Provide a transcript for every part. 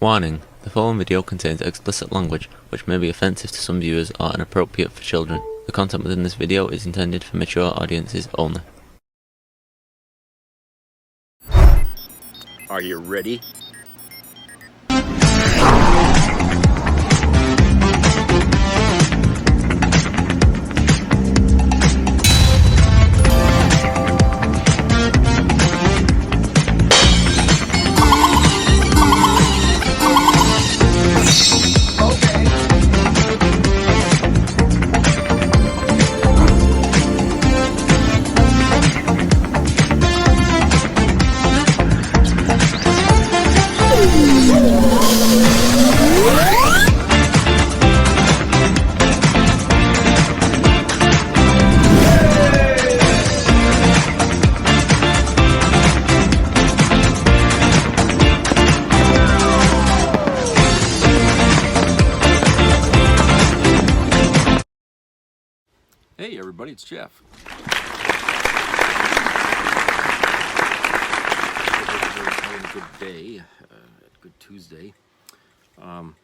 Warning: the following video contains explicit language, which may be offensive to some viewers or inappropriate for children. The content within this video is intended for mature audiences only. Are you ready? Hey everybody, it's Jeff. Having a good day, good Tuesday. Kind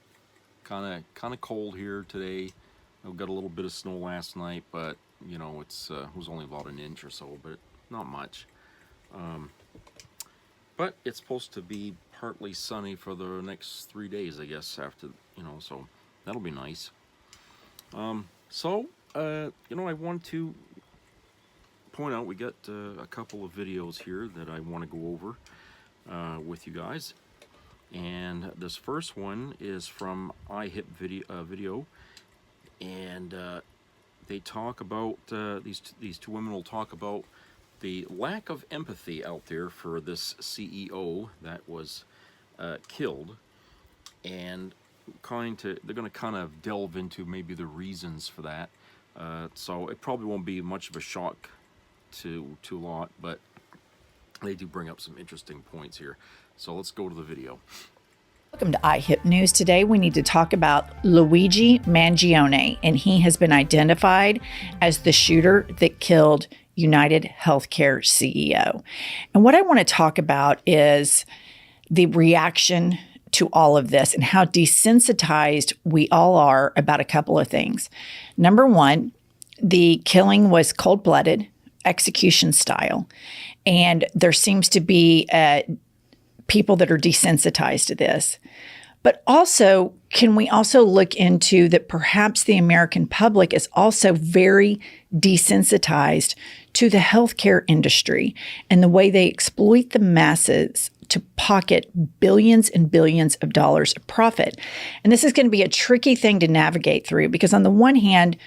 of cold here today. We got a little bit of snow last night, but you know it was only about an inch or so, but not much. But it's supposed to be partly sunny for the next 3 days, I guess. After so that'll be nice. I want to point out we got a couple of videos here that I want to go over with you guys. And this first one is from iHip video, and they talk about these two women will talk about the lack of empathy out there for this CEO that was killed, and they're going to kind of delve into maybe the reasons for that. So it probably won't be much of a shock to a lot, but they do bring up some interesting points here. So let's go to the video. Welcome to iHip News. Today we need to talk about Luigi Mangione, and he has been identified as the shooter that killed United Healthcare CEO. And what I want to talk about is the reaction to all of this and how desensitized we all are about a couple of things. Number one, the killing was cold-blooded, execution style, and there seems to be people that are desensitized to this. But also, can we also look into that perhaps the American public is also very desensitized to the healthcare industry and the way they exploit the masses to pocket billions and billions of dollars of profit. And this is going to be a tricky thing to navigate through because on the one hand,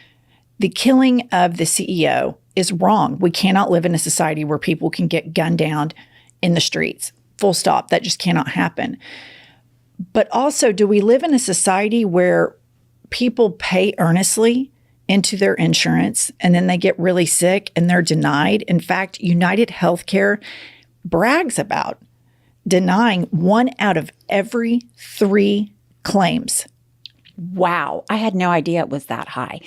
the killing of the CEO is wrong. We cannot live in a society where people can get gunned down in the streets. Full stop. That just cannot happen. But also, do we live in a society where people pay earnestly into their insurance and then they get really sick and they're denied? In fact, United Healthcare brags about denying 1 out of every 3 claims. Wow, I had no idea it was that high.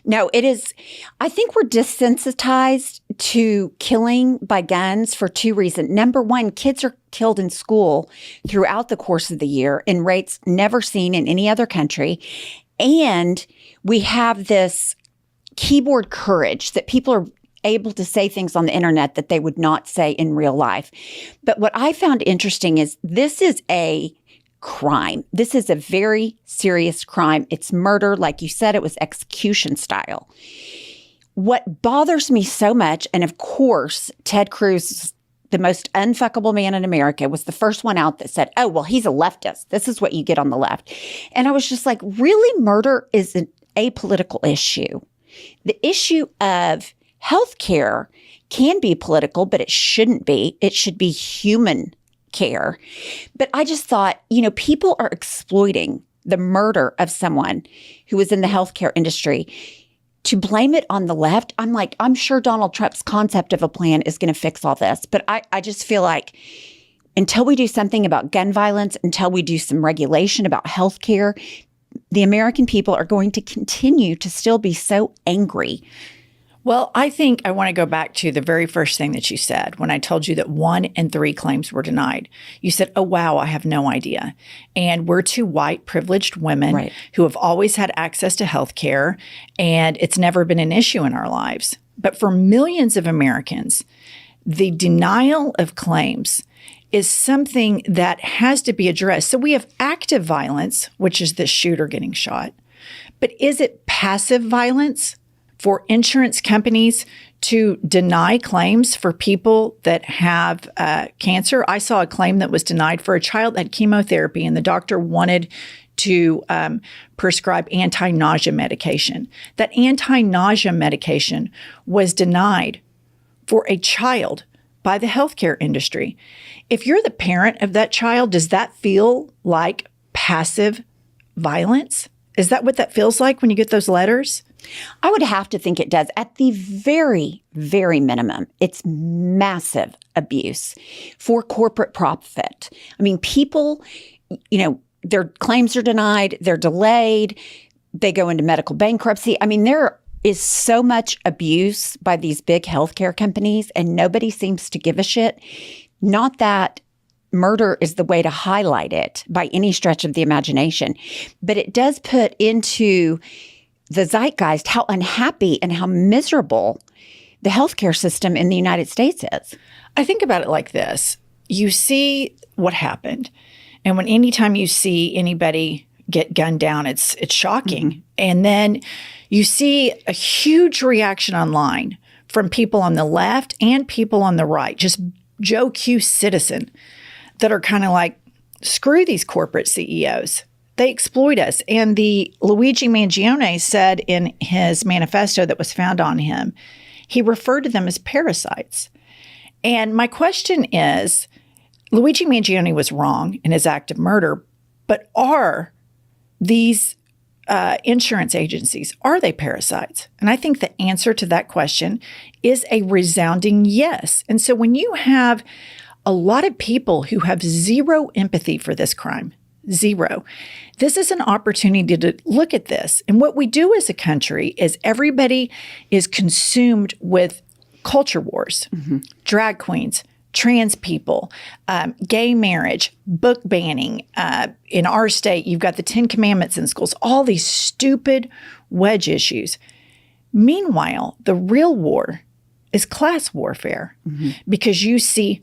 No, it is. I think we're desensitized to killing by guns for 2 reasons. Number one, kids are killed in school throughout the course of the year in rates never seen in any other country. And we have this keyboard courage that people are able to say things on the internet that they would not say in real life. But what I found interesting is this is a crime. This is a very serious crime. It's murder. Like you said, it was execution style. What bothers me so much, and of course, Ted Cruz, the most unfuckable man in America, was the first one out that said, oh, well, he's a leftist. This is what you get on the left. And I was just like, really? Murder is an apolitical issue. The issue of healthcare can be political, but it shouldn't be. It should be human care. But I just thought, people are exploiting the murder of someone who was in the healthcare industry. To blame it on the left, I'm like, I'm sure Donald Trump's concept of a plan is going to fix all this. But I just feel like until we do something about gun violence, until we do some regulation about healthcare, the American people are going to continue to still be so angry. Well, I think I want to go back to the very first thing that you said when I told you that 1 in 3 claims were denied. You said, oh, wow, I have no idea. And we're two white privileged women Right. who have always had access to health care, and it's never been an issue in our lives. But for millions of Americans, the denial of claims is something that has to be addressed. So we have active violence, which is the shooter getting shot. But is it passive violence for insurance companies to deny claims for people that have cancer? I saw a claim that was denied for a child that had chemotherapy, and the doctor wanted to prescribe anti-nausea medication. That anti-nausea medication was denied for a child by the healthcare industry. If you're the parent of that child, does that feel like passive violence? Is that what that feels like when you get those letters? I would have to think it does. At the very, very minimum, it's massive abuse for corporate profit. I mean, people, their claims are denied, they're delayed, they go into medical bankruptcy. I mean, there is so much abuse by these big healthcare companies, and nobody seems to give a shit. Not that murder is the way to highlight it by any stretch of the imagination, but it does put into the zeitgeist how unhappy and how miserable the healthcare system in the United States is. I think about it like this. You see what happened. And anytime you see anybody get gunned down, it's shocking. Mm-hmm. And then you see a huge reaction online from people on the left and people on the right, just Joe Q citizen, that are kind of like, screw these corporate CEOs. They exploit us. And the Luigi Mangione said in his manifesto that was found on him, he referred to them as parasites. And my question is, Luigi Mangione was wrong in his act of murder, but are these insurance agencies, are they parasites? And I think the answer to that question is a resounding yes. And so when you have a lot of people who have zero empathy for this crime, zero, this is an opportunity to look at this. And what we do as a country is everybody is consumed with culture wars, drag queens, trans people, gay marriage, book banning. In our state, you've got the 10 Commandments in schools, all these stupid wedge issues. Meanwhile, the real war is class warfare because you see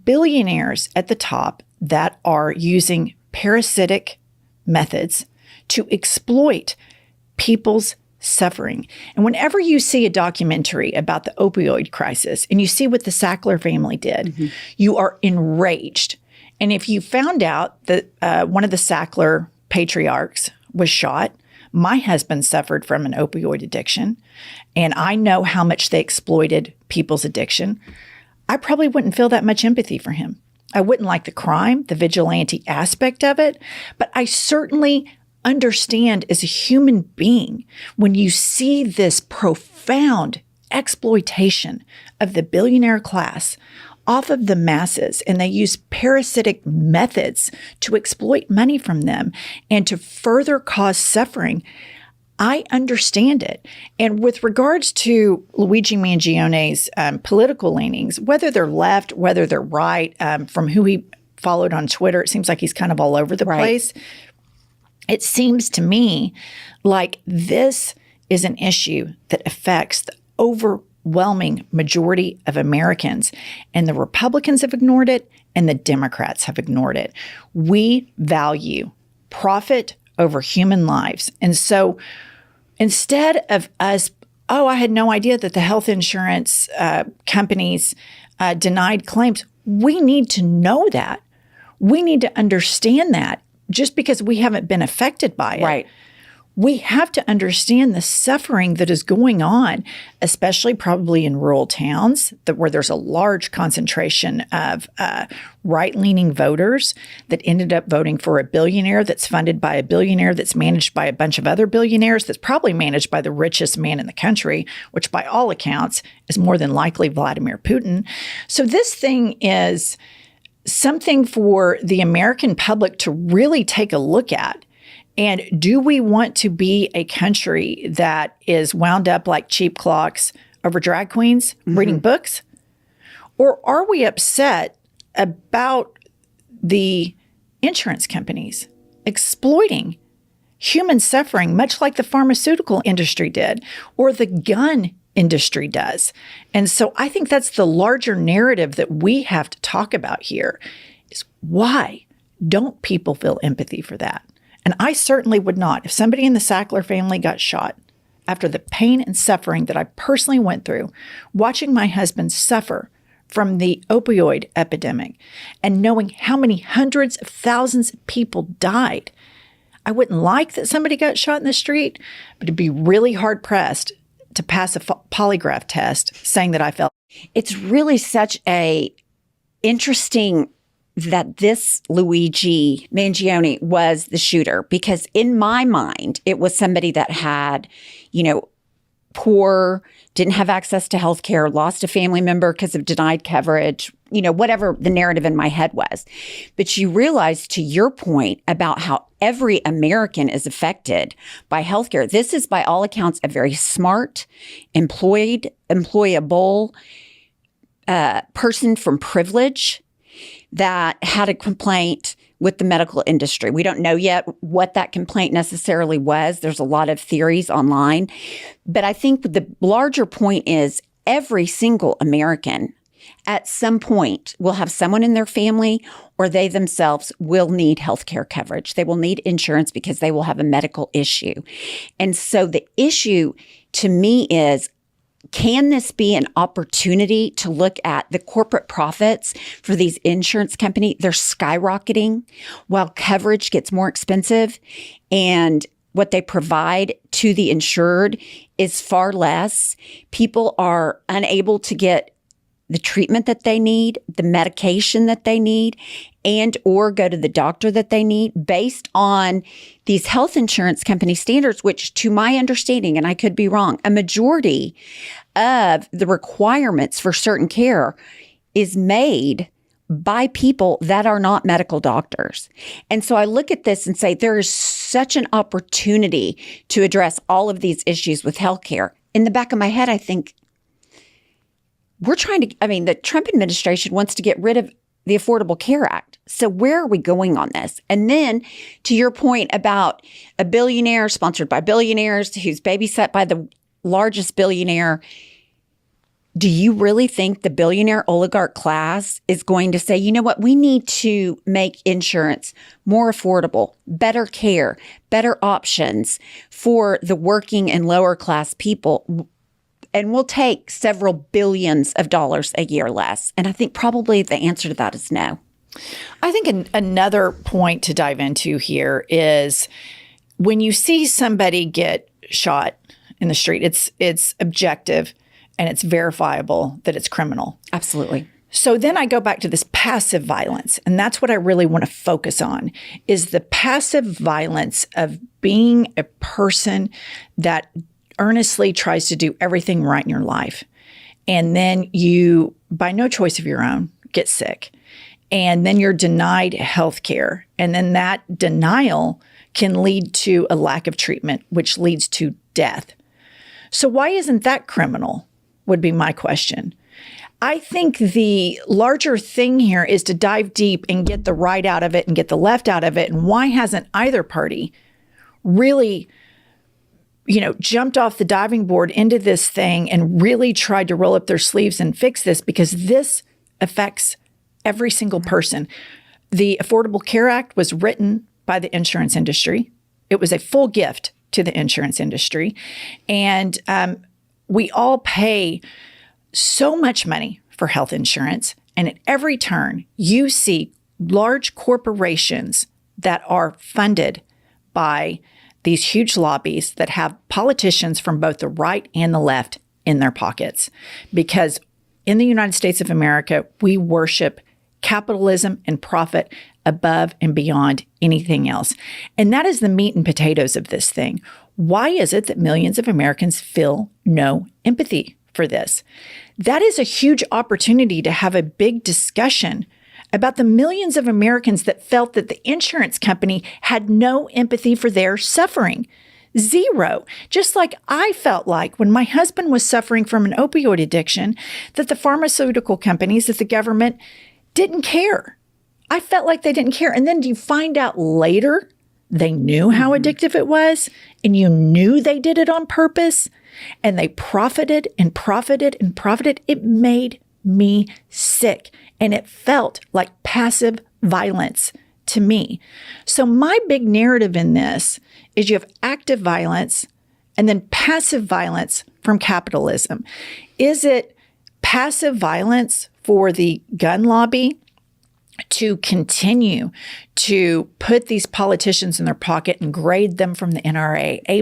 billionaires at the top that are using parasitic methods to exploit people's suffering. And whenever you see a documentary about the opioid crisis and you see what the Sackler family did, you are enraged. And if you found out that one of the Sackler patriarchs was shot, my husband suffered from an opioid addiction, and I know how much they exploited people's addiction, I probably wouldn't feel that much empathy for him. I wouldn't like the crime, the vigilante aspect of it, but I certainly understand as a human being when you see this profound exploitation of the billionaire class off of the masses, and they use parasitic methods to exploit money from them and to further cause suffering. I understand it. And with regards to Luigi Mangione's political leanings, whether they're left, whether they're right, from who he followed on Twitter, it seems like he's kind of all over the place. It seems to me like this is an issue that affects the overwhelming majority of Americans, and the Republicans have ignored it and the Democrats have ignored it. We value profit over human lives. And so instead of us, I had no idea that the health insurance companies denied claims, we need to know that. We need to understand that. Just because we haven't been affected by it. Right. We have to understand the suffering that is going on, especially probably in rural towns where there's a large concentration of right-leaning voters that ended up voting for a billionaire that's funded by a billionaire that's managed by a bunch of other billionaires that's probably managed by the richest man in the country, which by all accounts is more than likely Vladimir Putin. So this thing is something for the American public to really take a look at. And do we want to be a country that is wound up like cheap clocks over drag queens reading books? Or are we upset about the insurance companies exploiting human suffering, much like the pharmaceutical industry did, or the gun industry does? And so I think that's the larger narrative that we have to talk about here is why don't people feel empathy for that? And I certainly would not. If somebody in the Sackler family got shot, after the pain and suffering that I personally went through, watching my husband suffer from the opioid epidemic and knowing how many hundreds of thousands of people died, I wouldn't like that somebody got shot in the street, but it'd be really hard pressed to pass a polygraph test saying that I felt. It's really such a interesting that this Luigi Mangione was the shooter, because in my mind, it was somebody that had, poor, didn't have access to health care, lost a family member because of denied coverage, whatever the narrative in my head was. But you realize, to your point about how every American is affected by healthcare, this is by all accounts a very smart, employable person from privilege that had a complaint with the medical industry. We don't know yet what that complaint necessarily was. There's a lot of theories online. But I think the larger point is every single American at some point will have someone in their family or they themselves will need healthcare coverage. They will need insurance because they will have a medical issue. And so the issue to me is, can this be an opportunity to look at the corporate profits for these insurance companies? They're skyrocketing while coverage gets more expensive, and what they provide to the insured is far less. People are unable to get the treatment that they need, the medication that they need, and or go to the doctor that they need based on these health insurance company standards, which to my understanding, and I could be wrong, a majority of the requirements for certain care is made by people that are not medical doctors. And so I look at this and say, there is such an opportunity to address all of these issues with healthcare. In the back of my head, I think, the Trump administration wants to get rid of the Affordable Care Act. So where are we going on this? And then to your point about a billionaire sponsored by billionaires who's babysat by the largest billionaire, do you really think the billionaire oligarch class is going to say, you know what, we need to make insurance more affordable, better care, better options for the working and lower class people? And we'll take several billions of dollars a year less. And I think probably the answer to that is no. I think another point to dive into here is when you see somebody get shot in the street, it's objective and it's verifiable that it's criminal. Absolutely. So then I go back to this passive violence, and that's what I really want to focus on, is the passive violence of being a person that earnestly tries to do everything right in your life. And then you, by no choice of your own, get sick. And then you're denied health care. And then that denial can lead to a lack of treatment, which leads to death. So why isn't that criminal, would be my question. I think the larger thing here is to dive deep and get the right out of it and get the left out of it. And why hasn't either party really jumped off the diving board into this thing and really tried to roll up their sleeves and fix this? Because this affects every single person. The Affordable Care Act was written by the insurance industry. It was a full gift to the insurance industry. And we all pay so much money for health insurance. And at every turn, you see large corporations that are funded by these huge lobbies that have politicians from both the right and the left in their pockets. Because in the United States of America, we worship capitalism and profit above and beyond anything else. And that is the meat and potatoes of this thing. Why is it that millions of Americans feel no empathy for this? That is a huge opportunity to have a big discussion about the millions of Americans that felt that the insurance company had no empathy for their suffering. Zero. Just like I felt like when my husband was suffering from an opioid addiction, that the pharmaceutical companies, that the government didn't care. I felt like they didn't care. And then you find out later they knew how addictive it was, and you knew they did it on purpose, and they profited and profited and profited. It made me sick, and it felt like passive violence to me. So my big narrative in this is you have active violence and then passive violence from capitalism. Is it passive violence for the gun lobby to continue to put these politicians in their pocket and grade them from the NRA, A+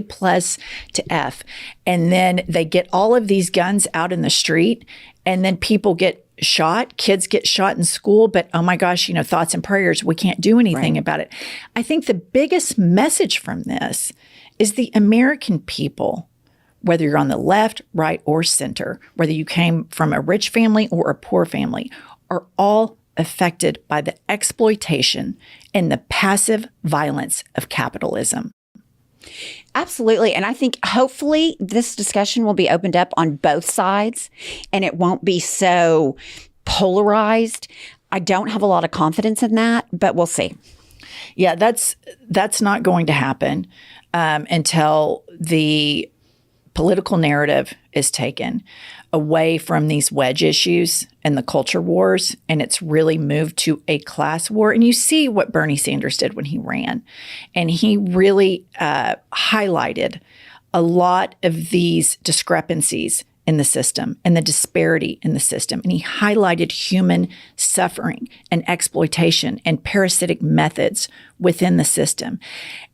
to F, and then they get all of these guns out in the street, and then people get shot, kids get shot in school, but oh my gosh, thoughts and prayers, we can't do anything about it. I think the biggest message from this is the American people, whether you're on the left, right, or center, whether you came from a rich family or a poor family, are all affected by the exploitation and the passive violence of capitalism. Absolutely. And I think hopefully this discussion will be opened up on both sides and it won't be so polarized. I don't have a lot of confidence in that, but we'll see. Yeah, that's not going to happen until the political narrative is taken away from these wedge issues and the culture wars, and it's really moved to a class war. And you see what Bernie Sanders did when he ran, and he really highlighted a lot of these discrepancies in the system and the disparity in the system. And he highlighted human suffering and exploitation and parasitic methods within the system.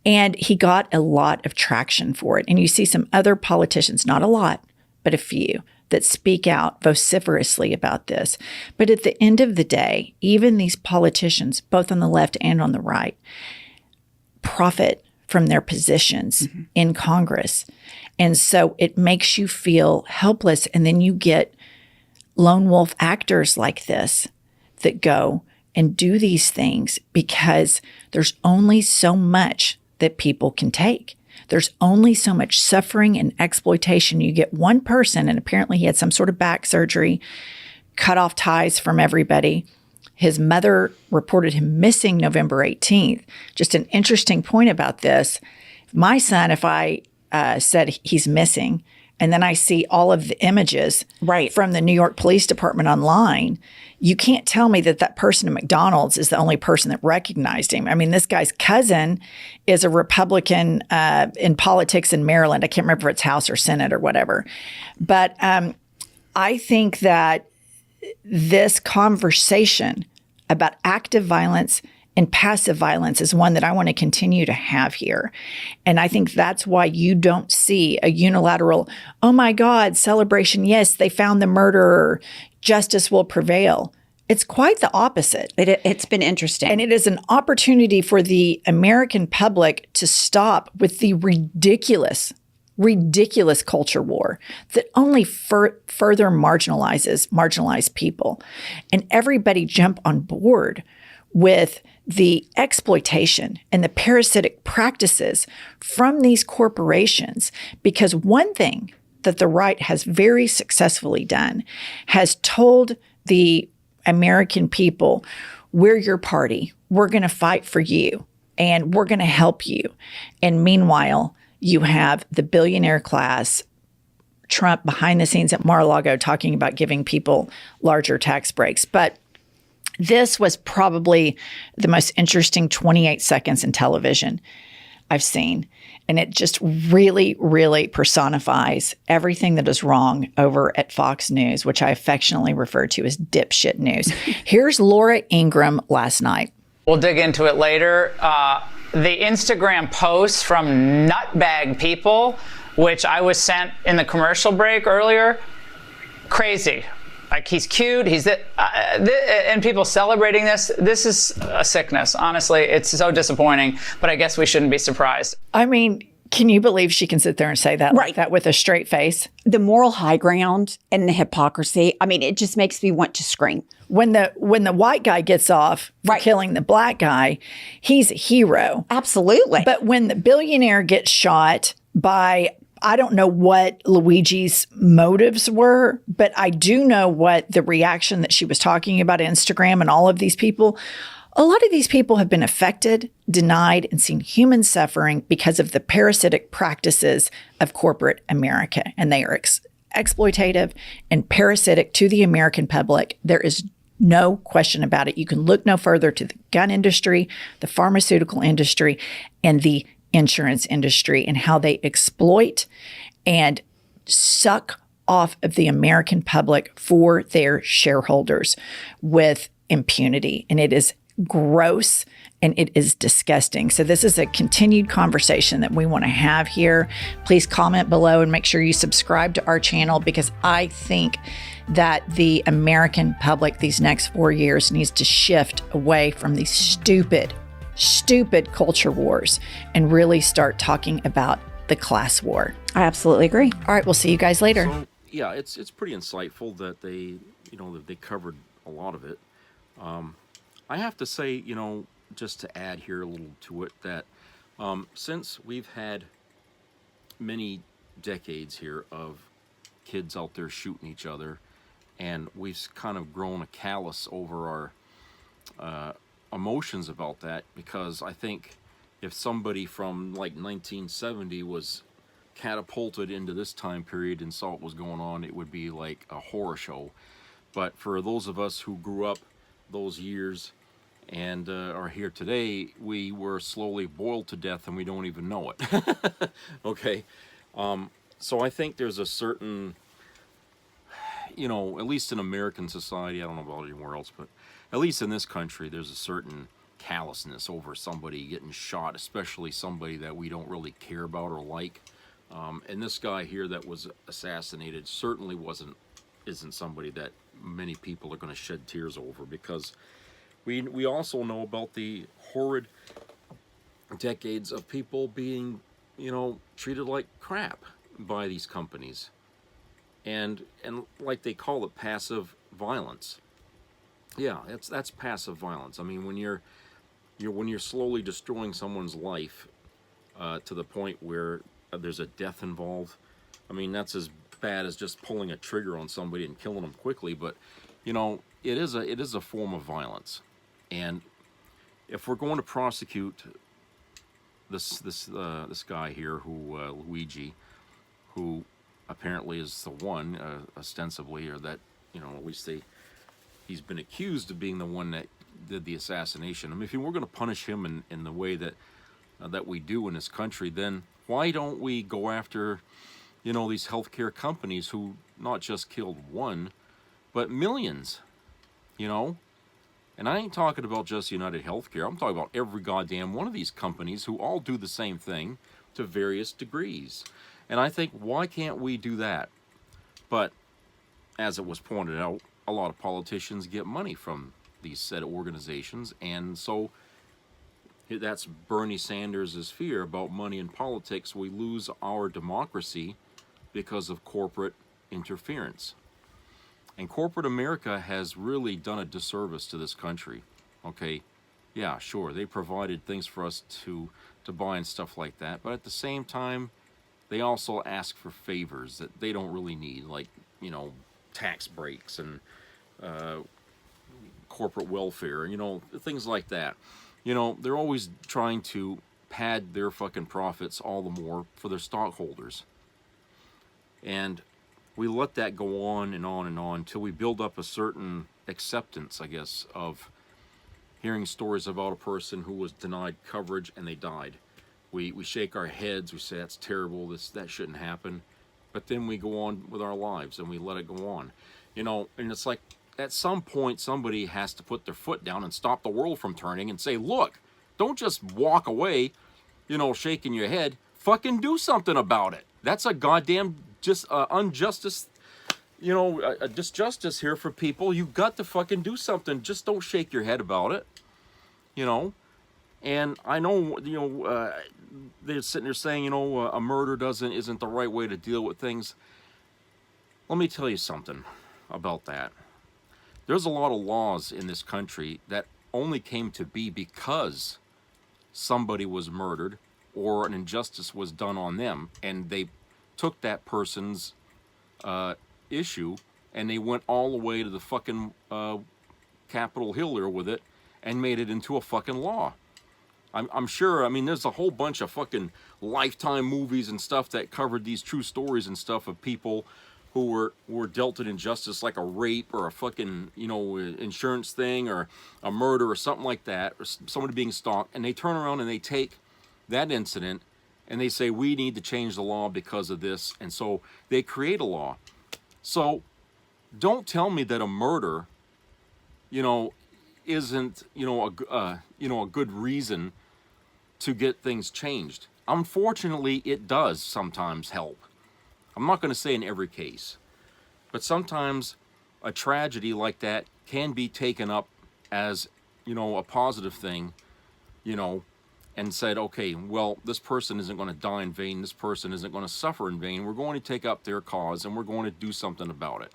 And he got a lot of traction for it. And you see some other politicians, not a lot, but a few, that speak out vociferously about this. But at the end of the day, even these politicians, both on the left and on the right, profit from their positions in Congress. And so it makes you feel helpless. And then you get lone wolf actors like this that go and do these things because there's only so much that people can take. There's only so much suffering and exploitation. You get one person, and apparently he had some sort of back surgery, cut off ties from everybody. His mother reported him missing November 18th. Just an interesting point about this. My son, if I said he's missing, and then I see all of the images from the New York Police Department online, you can't tell me that that person at McDonald's is the only person that recognized him. I mean, this guy's cousin is a Republican in politics in Maryland. I can't remember if it's House or Senate or whatever. But I think that this conversation about active violence and passive violence is one that I want to continue to have here. And I think that's why you don't see a unilateral, oh my God, celebration. Yes, they found the murderer. Justice will prevail. It's quite the opposite. It's been interesting. And it is an opportunity for the American public to stop with the ridiculous culture war that only further marginalized people. And everybody jump on board with the exploitation and the parasitic practices from these corporations. Because one thing that the right has very successfully done has told the American people, we're your party, we're going to fight for you, and we're going to help you. And meanwhile, you have the billionaire class, Trump behind the scenes at Mar-a-Lago talking about giving people larger tax breaks. But this was probably the most interesting 28 seconds in television I've seen. And it just really, really personifies everything that is wrong over at Fox News, which I affectionately refer to as dipshit news. Here's Laura Ingraham last night. We'll dig into it later. The Instagram posts from nutbag people, which I was sent in the commercial break earlier, crazy. Like, he's cute, and people celebrating this. This is a sickness. Honestly, it's so disappointing, but I guess we shouldn't be surprised. I mean, can you believe she can sit there and say that like that with a straight face? The moral high ground and the hypocrisy. I mean, it just makes me want to scream. When the white guy gets off for killing the black guy, he's a hero. Absolutely. But when the billionaire gets shot I don't know what Luigi's motives were, but I do know what the reaction that she was talking about Instagram and all of these people. A lot of these people have been affected, denied, and seen human suffering because of the parasitic practices of corporate America. And they are exploitative and parasitic to the American public. There is no question about it. You can look no further to the gun industry, the pharmaceutical industry, and the insurance industry, and how they exploit and suck off of the American public for their shareholders with impunity. And it is gross and it is disgusting. So this is a continued conversation that we want to have here. Please comment below and make sure you subscribe to our channel, because I think that the American public these next 4 years needs to shift away from these stupid culture wars and really start talking about the class war. I absolutely agree. All right, we'll see you guys later. So yeah, it's pretty insightful that they covered a lot of it. I have to say, just to add here a little to it, that since we've had many decades here of kids out there shooting each other, and we've kind of grown a callous over our emotions about that, because I think if somebody from like 1970 was catapulted into this time period and saw what was going on, it would be like a horror show. But for those of us who grew up those years and are here today, we were slowly boiled to death and we don't even know it. Okay, so I think there's a certain, at least in American society, I don't know about anywhere else, but at least in this country, there's a certain callousness over somebody getting shot, especially somebody that we don't really care about or like. And this guy here that was assassinated certainly isn't somebody that many people are going to shed tears over, because we also know about the horrid decades of people being, treated like crap by these companies, and like they call it, passive violence. Yeah, that's passive violence. I mean, when you're slowly destroying someone's life to the point where there's a death involved, I mean, that's as bad as just pulling a trigger on somebody and killing them quickly. But it is a form of violence. And if we're going to prosecute this guy here, who Luigi, who apparently is the one, ostensibly, or that at least he's been accused of being the one that did the assassination. I mean, if we're going to punish him in the way that we do in this country, then why don't we go after these healthcare companies who not just killed one, but millions? And I ain't talking about just United Healthcare. I'm talking about every goddamn one of these companies who all do the same thing to various degrees. And I think, why can't we do that? But as it was pointed out, a lot of politicians get money from these said organizations, and so that's Bernie Sanders' fear about money in politics. We lose our democracy because of corporate interference. And corporate America has really done a disservice to this country. Okay, yeah, sure, they provided things for us to buy and stuff like that, but at the same time, they also ask for favors that they don't really need, like, tax breaks and corporate welfare, and things like that. They're always trying to pad their fucking profits all the more for their stockholders. And we let that go on and on and on until we build up a certain acceptance, I guess, of hearing stories about a person who was denied coverage and they died. We shake our heads, we say that's terrible, that shouldn't happen. But then we go on with our lives and we let it go on. And it's like, at some point, somebody has to put their foot down and stop the world from turning and say, look, don't just walk away, shaking your head. Fucking do something about it. That's a goddamn injustice, a disjustice here for people. You've got to fucking do something. Just don't shake your head about it, And I know, they're sitting there saying, a murder isn't the right way to deal with things. Let me tell you something about that. There's a lot of laws in this country that only came to be because somebody was murdered or an injustice was done on them, and they took that person's issue and they went all the way to the fucking Capitol Hill there with it and made it into a fucking law. I'm sure, I mean, there's a whole bunch of fucking Lifetime movies and stuff that covered these true stories and stuff of people who were dealt an injustice, like a rape or a fucking, you know, insurance thing or a murder or something like that, or somebody being stalked, and they turn around and they take that incident and they say, we need to change the law because of this, and so they create a law. So don't tell me that a murder, you know, isn't, you know, a good reason to get things changed. Unfortunately, it does sometimes help. I'm not going to say in every case, but sometimes a tragedy like that can be taken up as, you know, a positive thing, you know, and said, okay, well, this person isn't going to die in vain. This person isn't going to suffer in vain. We're going to take up their cause and we're going to do something about it.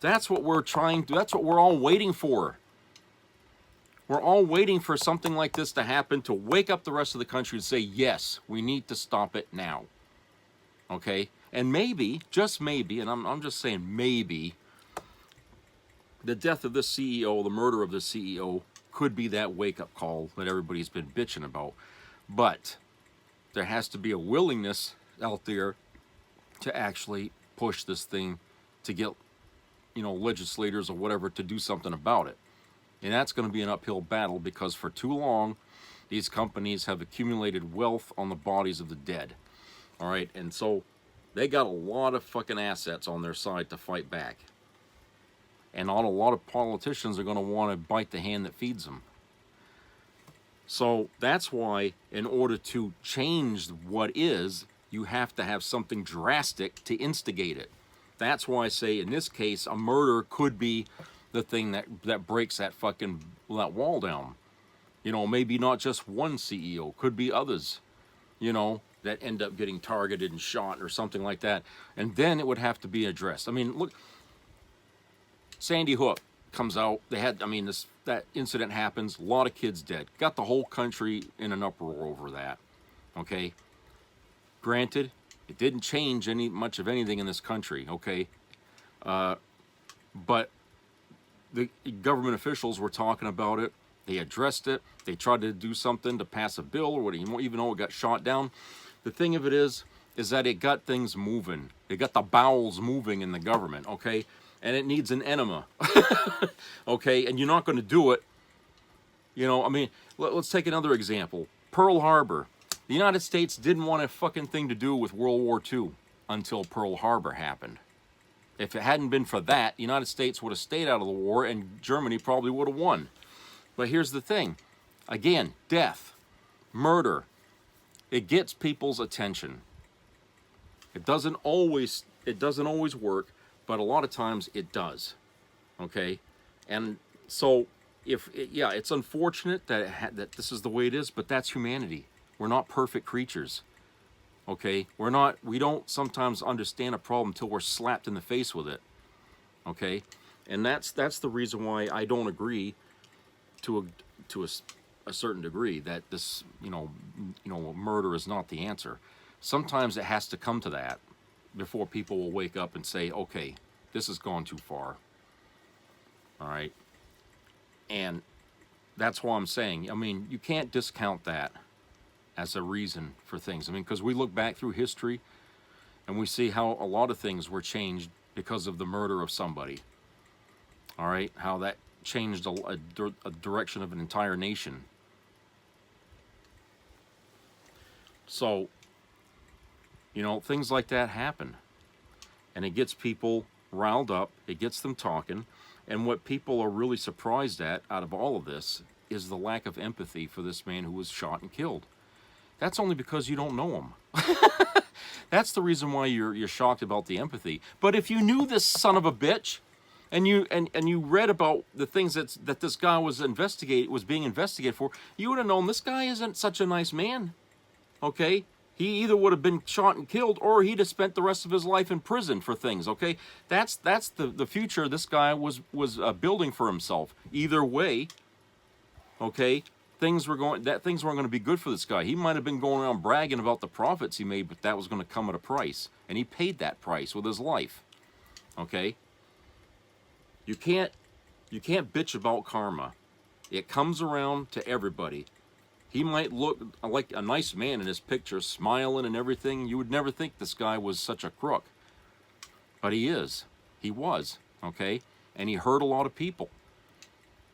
That's what we're trying to, that's what we're all waiting for. We're all waiting for something like this to happen, to wake up the rest of the country and say, yes, we need to stop it now. Okay? And maybe, just maybe, and I'm just saying maybe, the death of this CEO, the murder of the CEO, could be that wake-up call that everybody's been bitching about. But there has to be a willingness out there to actually push this thing to get, you know, legislators or whatever to do something about it. And that's going to be an uphill battle because for too long, these companies have accumulated wealth on the bodies of the dead. All right, and so they got a lot of fucking assets on their side to fight back. And a lot of politicians are going to want to bite the hand that feeds them. So that's why, in order to change what is, you have to have something drastic to instigate it. That's why I say, in this case, a murder could be the thing that breaks that wall down. You know, maybe not just one CEO, could be others, you know, that end up getting targeted and shot or something like that. And then it would have to be addressed. I mean, look, Sandy Hook comes out, they had, I mean, that incident happens, a lot of kids dead. Got the whole country in an uproar over that, okay? Granted, it didn't change much of anything in this country, okay? But the government officials were talking about it. They addressed it. They tried to do something to pass a bill or whatever, even though it got shot down. The thing of it is that it got things moving. It got the bowels moving in the government, okay? And it needs an enema, okay? And you're not going to do it, you know, I mean, let's take another example. Pearl Harbor. The United States didn't want a fucking thing to do with World War II until Pearl Harbor happened. If it hadn't been for that, the United States would have stayed out of the war and Germany probably would have won. But here's the thing. Again, death, murder, it gets people's attention. It doesn't always work, but a lot of times it does. Okay? And so it's unfortunate that this is the way it is, but that's humanity. We're not perfect creatures. Okay, we don't sometimes understand a problem until we're slapped in the face with it. Okay, and that's the reason why I don't agree to a certain degree that this, you know, murder is not the answer. Sometimes it has to come to that before people will wake up and say, okay, this has gone too far. All right, and that's why I'm saying, I mean, you can't discount that as a reason for things. I mean, because we look back through history and we see how a lot of things were changed because of the murder of somebody. All right, how that changed a direction of an entire nation. So, you know, things like that happen. And it gets people riled up, it gets them talking. And what people are really surprised at out of all of this is the lack of empathy for this man who was shot and killed. That's only because you don't know him. That's the reason why you're shocked about the empathy. But if you knew this son of a bitch, and you read about the things that this guy was being investigated for, you would have known this guy isn't such a nice man. Okay? He either would have been shot and killed, or he'd have spent the rest of his life in prison for things. Okay? That's the future this guy was building for himself. Either way, okay? things weren't going to be good for this guy. He might have been going around bragging about the profits he made, but that was going to come at a price, and he paid that price with his life. Okay? You can't bitch about karma. It comes around to everybody. He might look like a nice man in his picture, smiling and everything. You would never think this guy was such a crook. But he is. He was, okay? And he hurt a lot of people.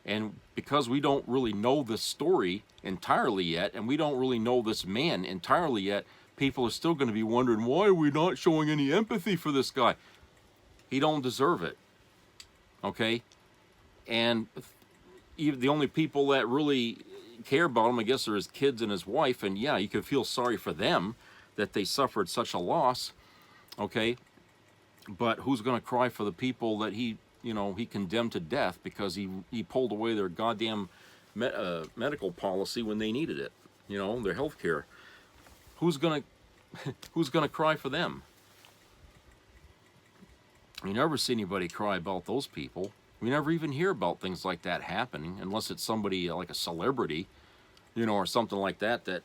And because we don't really know this story entirely yet, and we don't really know this man entirely yet, people are still going to be wondering, why are we not showing any empathy for this guy? He don't deserve it, okay? And even the only people that really care about him, I guess, are his kids and his wife. And yeah, you can feel sorry for them that they suffered such a loss, okay? But who's going to cry for the people that he condemned to death because he pulled away their goddamn medical policy when they needed it, their health care? Who's gonna cry for them? You never see anybody cry about those people. We never even hear about things like that happening unless it's somebody like a celebrity, or something like that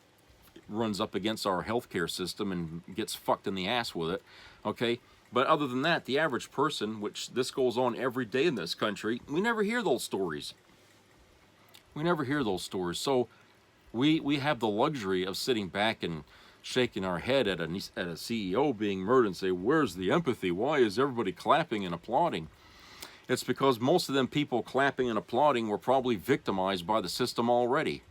runs up against our healthcare system and gets fucked in the ass with it, okay? But other than that, the average person, which this goes on every day in this country, we never hear those stories. We never hear those stories. So we have the luxury of sitting back and shaking our head at a CEO being murdered and say, where's the empathy? Why is everybody clapping and applauding? It's because most of them people clapping and applauding were probably victimized by the system already.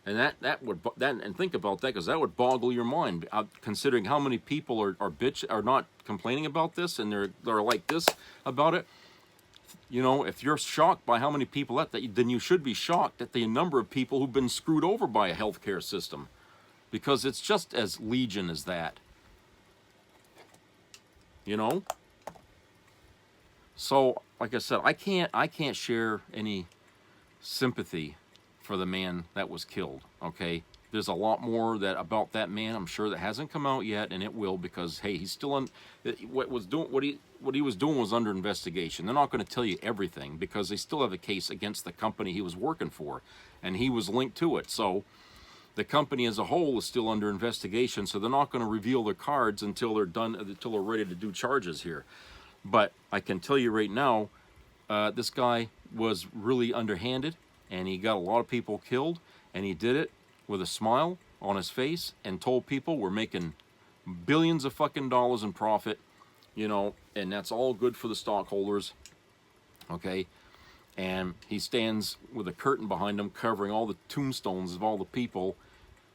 And and think about that, because that would boggle your mind, considering how many people are not complaining about this, and they're like this about it. If you're shocked by how many people then you should be shocked at the number of people who've been screwed over by a healthcare system, because it's just as legion as that. So, like I said, I can't share any sympathy for the man that was killed, okay? There's a lot more about that man, I'm sure, that hasn't come out yet, and it will, because hey, he's still what he was doing was under investigation. They're not going to tell you everything because they still have a case against the company he was working for, and he was linked to it. So the company as a whole is still under investigation, so they're not going to reveal their cards until they're ready to do charges here. But I can tell you right now, this guy was really underhanded, and he got a lot of people killed, and he did it with a smile on his face and told people we're making billions of fucking dollars in profit, and that's all good for the stockholders, okay? And he stands with a curtain behind him covering all the tombstones of all the people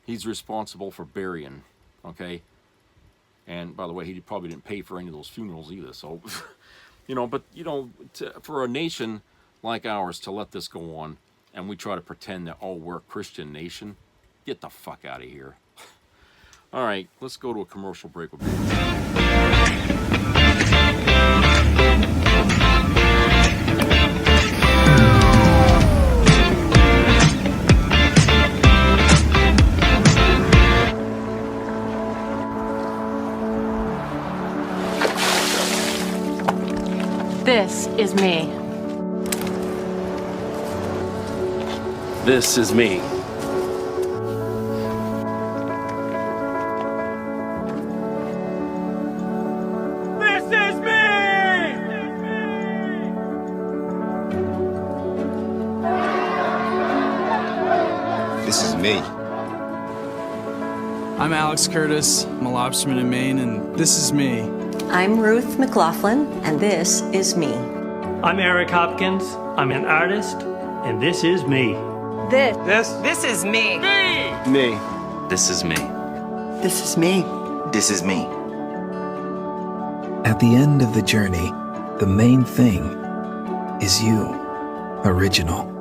he's responsible for burying, okay? And by the way, he probably didn't pay for any of those funerals either, so, for a nation like ours to let this go on, and we try to pretend that, we're a Christian nation, get the fuck out of here. All right, let's go to a commercial break. This is me. This is me. This is me. I'm Alex Curtis. I'm a lobsterman in Maine, and this is me. I'm Ruth McLaughlin, and this is me. I'm Eric Hopkins. I'm an artist, and this is me. This is me. Me. This is me. This is me. This is me. At the end of the journey, the main thing is you, original.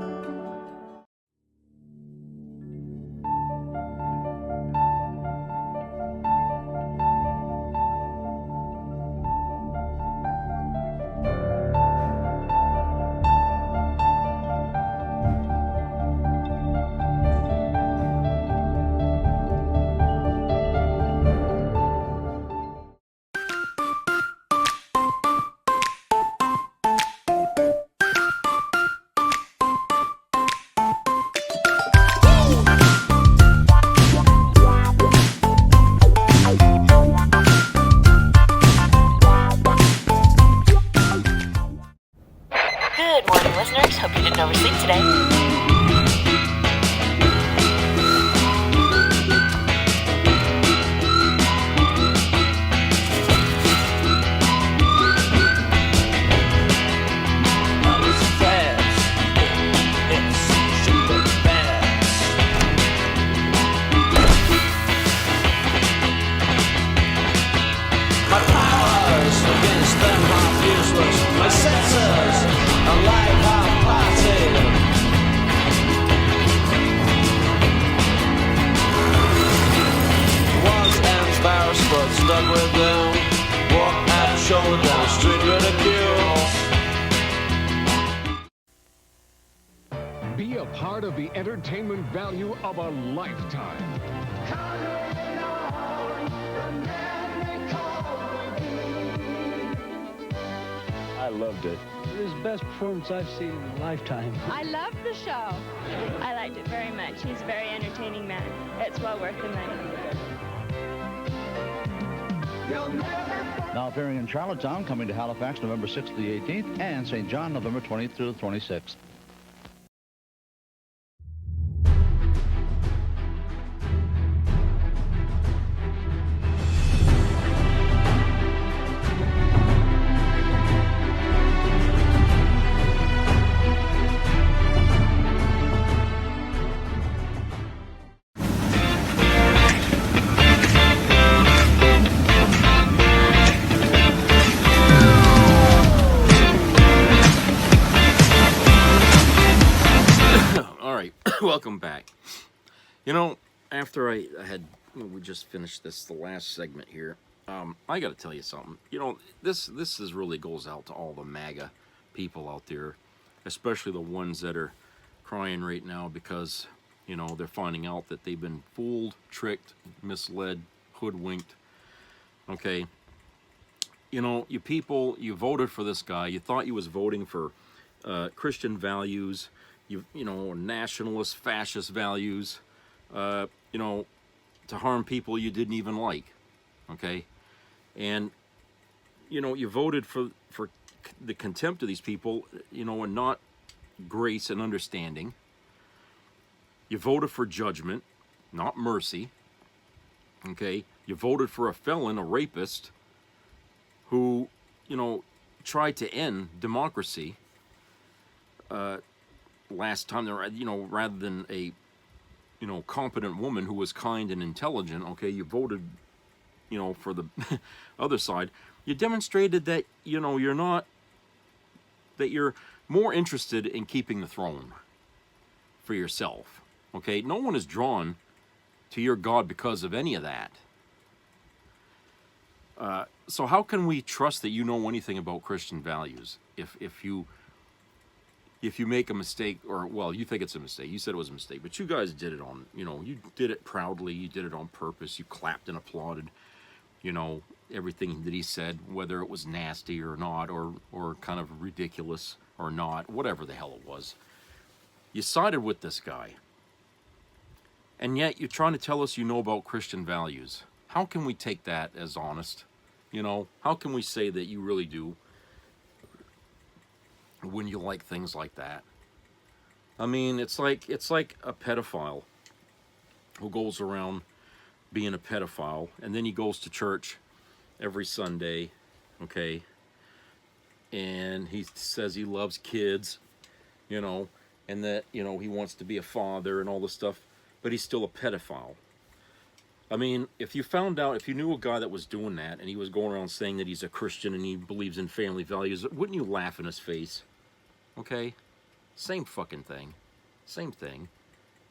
part of the entertainment value of a lifetime. I loved it. It was the best performance I've seen in a lifetime. I loved the show. I liked it very much. He's a very entertaining man. It's well worth the money. Now appearing in Charlottetown, coming to Halifax November 6th to the 18th, and St. John November 20th through the 26th. Welcome back. You know, after we just finished the last segment here, I got to tell you something. You know, this really goes out to all the MAGA people out there, especially the ones that are crying right now because, you know, they're finding out that they've been fooled, tricked, misled, hoodwinked. Okay. You know, you people, you voted for this guy. You thought you was voting for Christian values, you know, nationalist, fascist values, you know, to harm people you didn't even like, okay? And, you know, you voted for the contempt of these people, you know, and not grace and understanding. You voted for judgment, not mercy, okay? You voted for a felon, a rapist, who, you know, tried to end democracy, last time, you know, rather than a, you know, competent woman who was kind and intelligent, okay, you voted, you know, for the other side. You demonstrated that, you know, that you're more interested in keeping the throne for yourself, okay? No one is drawn to your God because of any of that. So how can we trust that you know anything about Christian values if you make a mistake, or, well, you think it's a mistake. You said it was a mistake, but you guys did it on, you know, you did it proudly. You did it on purpose. You clapped and applauded, you know, everything that he said, whether it was nasty or not, or kind of ridiculous or not, whatever the hell it was. You sided with this guy. And yet you're trying to tell us you know about Christian values. How can we take that as honest? You know, how can we say that you really do when you like things like that? I mean, it's like a pedophile who goes around being a pedophile, and then he goes to church every Sunday, okay, and he says he loves kids, you know, and that, you know, he wants to be a father and all this stuff, but he's still a pedophile. I mean, if you knew a guy that was doing that, and he was going around saying that he's a Christian and he believes in family values, wouldn't you laugh in his face? Okay? Same fucking thing. Same thing.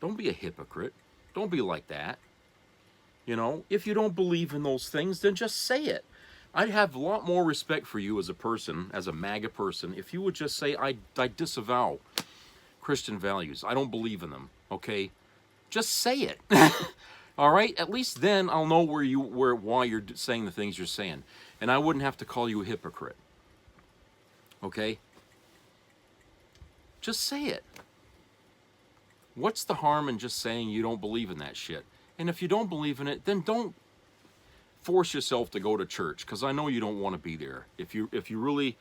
Don't be a hypocrite. Don't be like that. You know, if you don't believe in those things, then just say it. I'd have a lot more respect for you as a person, as a MAGA person, if you would just say, I disavow Christian values. I don't believe in them, okay? Just say it. All right? At least then I'll know why you're saying the things you're saying. And I wouldn't have to call you a hypocrite. Okay? Just say it. What's the harm in just saying you don't believe in that shit? And if you don't believe in it, then don't force yourself to go to church, because I know you don't want to be there. If you really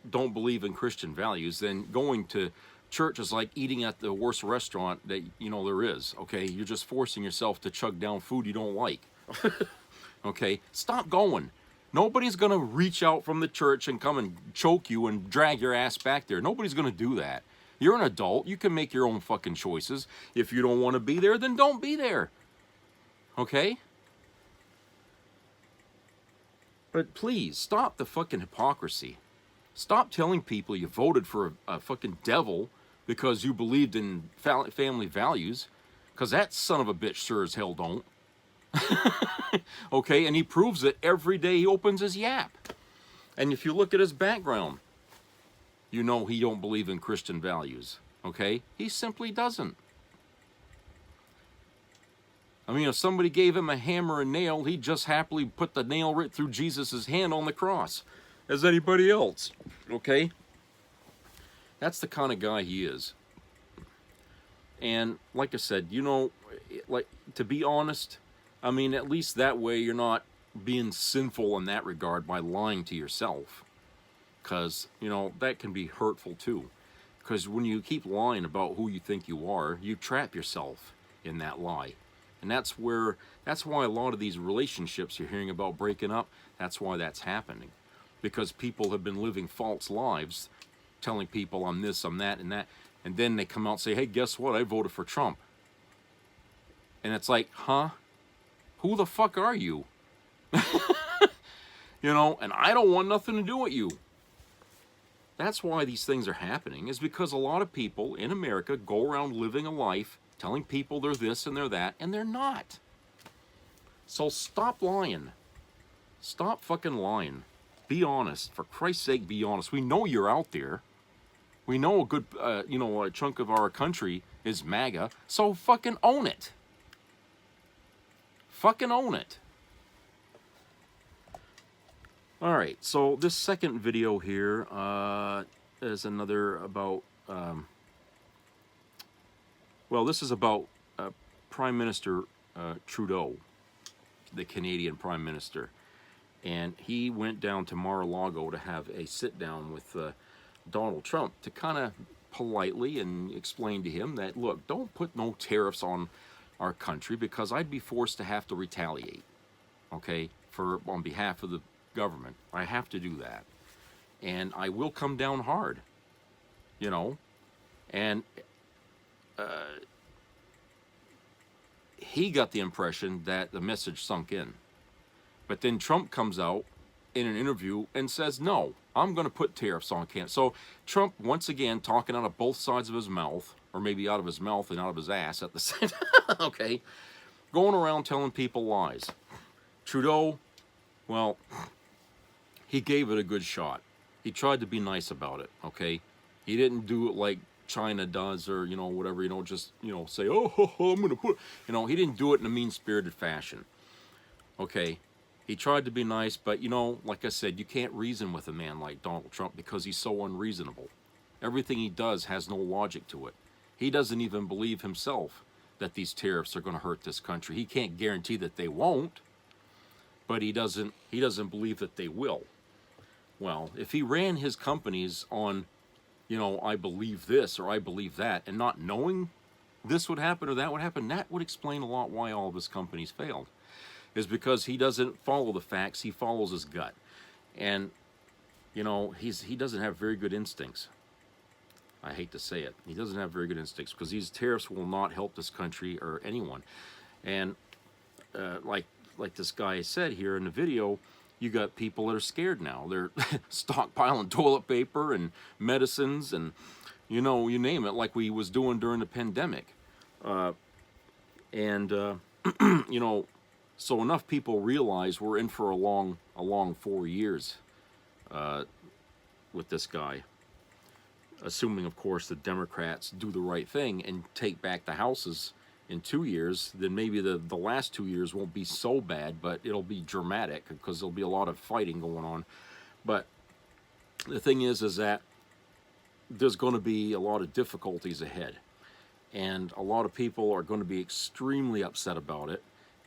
don't believe in Christian values, then going to church is like eating at the worst restaurant that you know there is. Okay, you're just forcing yourself to chug down food you don't like. Okay, stop going. Nobody's gonna reach out from the church and come and choke you and drag your ass back there. Nobody's gonna do that. You're an adult. You can make your own fucking choices. If you don't want to be there, then don't be there. Okay? But please, stop the fucking hypocrisy. Stop telling people you voted for a fucking devil because you believed in family values, because that son of a bitch sure as hell don't. Okay? And he proves it every day he opens his yap. And if you look at his background, you know he don't believe in Christian values. Okay? He simply doesn't. I mean, if somebody gave him a hammer and nail, he'd just happily put the nail right through Jesus' hand on the cross, as anybody else. Okay? That's the kind of guy he is. And like I said, you know, like, to be honest, I mean, at least that way you're not being sinful in that regard by lying to yourself. Because, you know, that can be hurtful too. Because when you keep lying about who you think you are, you trap yourself in that lie. And that's why a lot of these relationships you're hearing about breaking up, that's why that's happening. Because people have been living false lives, telling people I'm this, I'm that, and that. And then they come out and say, hey, guess what? I voted for Trump. And it's like, huh? Who the fuck are you? You know, and I don't want nothing to do with you. That's why these things are happening, is because a lot of people in America go around living a life telling people they're this and they're that, and they're not. So stop lying. Stop fucking lying. Be honest. For Christ's sake, be honest. We know you're out there. We know a good, you know, a chunk of our country is MAGA, so fucking own it. Fucking own it. Alright, so this second video here is another about, well, this is about Prime Minister Trudeau, the Canadian Prime Minister. And he went down to Mar-a-Lago to have a sit-down with Donald Trump to kind of politely and explain to him that, look, don't put no tariffs on our country because I'd be forced to have to retaliate, okay, on behalf of the government. I have to do that. And I will come down hard, you know. And he got the impression that the message sunk in. But then Trump comes out in an interview and says, no, I'm going to put tariffs on Canada. So Trump, once again, talking out of both sides of his mouth, or maybe out of his mouth and out of his ass at the same time, okay, going around telling people lies. Trudeau, well, he gave it a good shot. He tried to be nice about it, okay? He didn't do it like China does, or, you know, whatever, you know, just, you know, say, oh, I'm going to put, you know, he didn't do it in a mean-spirited fashion, okay? He tried to be nice, but, you know, like I said, you can't reason with a man like Donald Trump because he's so unreasonable. Everything he does has no logic to it. He doesn't even believe himself that these tariffs are going to hurt this country. He can't guarantee that they won't, but he doesn't believe that they will. Well, if he ran his companies on, you know, I believe this or I believe that, and not knowing this would happen or that would happen, that would explain a lot why all of his companies failed. Is because he doesn't follow the facts, he follows his gut. And, you know, he doesn't have very good instincts. I hate to say it. He doesn't have very good instincts because these tariffs will not help this country or anyone. And like this guy said here in the video, you got people that are scared now. They're stockpiling toilet paper and medicines and, you know, you name it, like we was doing during the pandemic. You know, so enough people realize we're in for a long 4 years with this guy. Assuming, of course, the Democrats do the right thing and take back the houses in 2 years, then maybe the last 2 years won't be so bad, but it'll be dramatic because there'll be a lot of fighting going on. But the thing is that there's going to be a lot of difficulties ahead. And a lot of people are going to be extremely upset about it.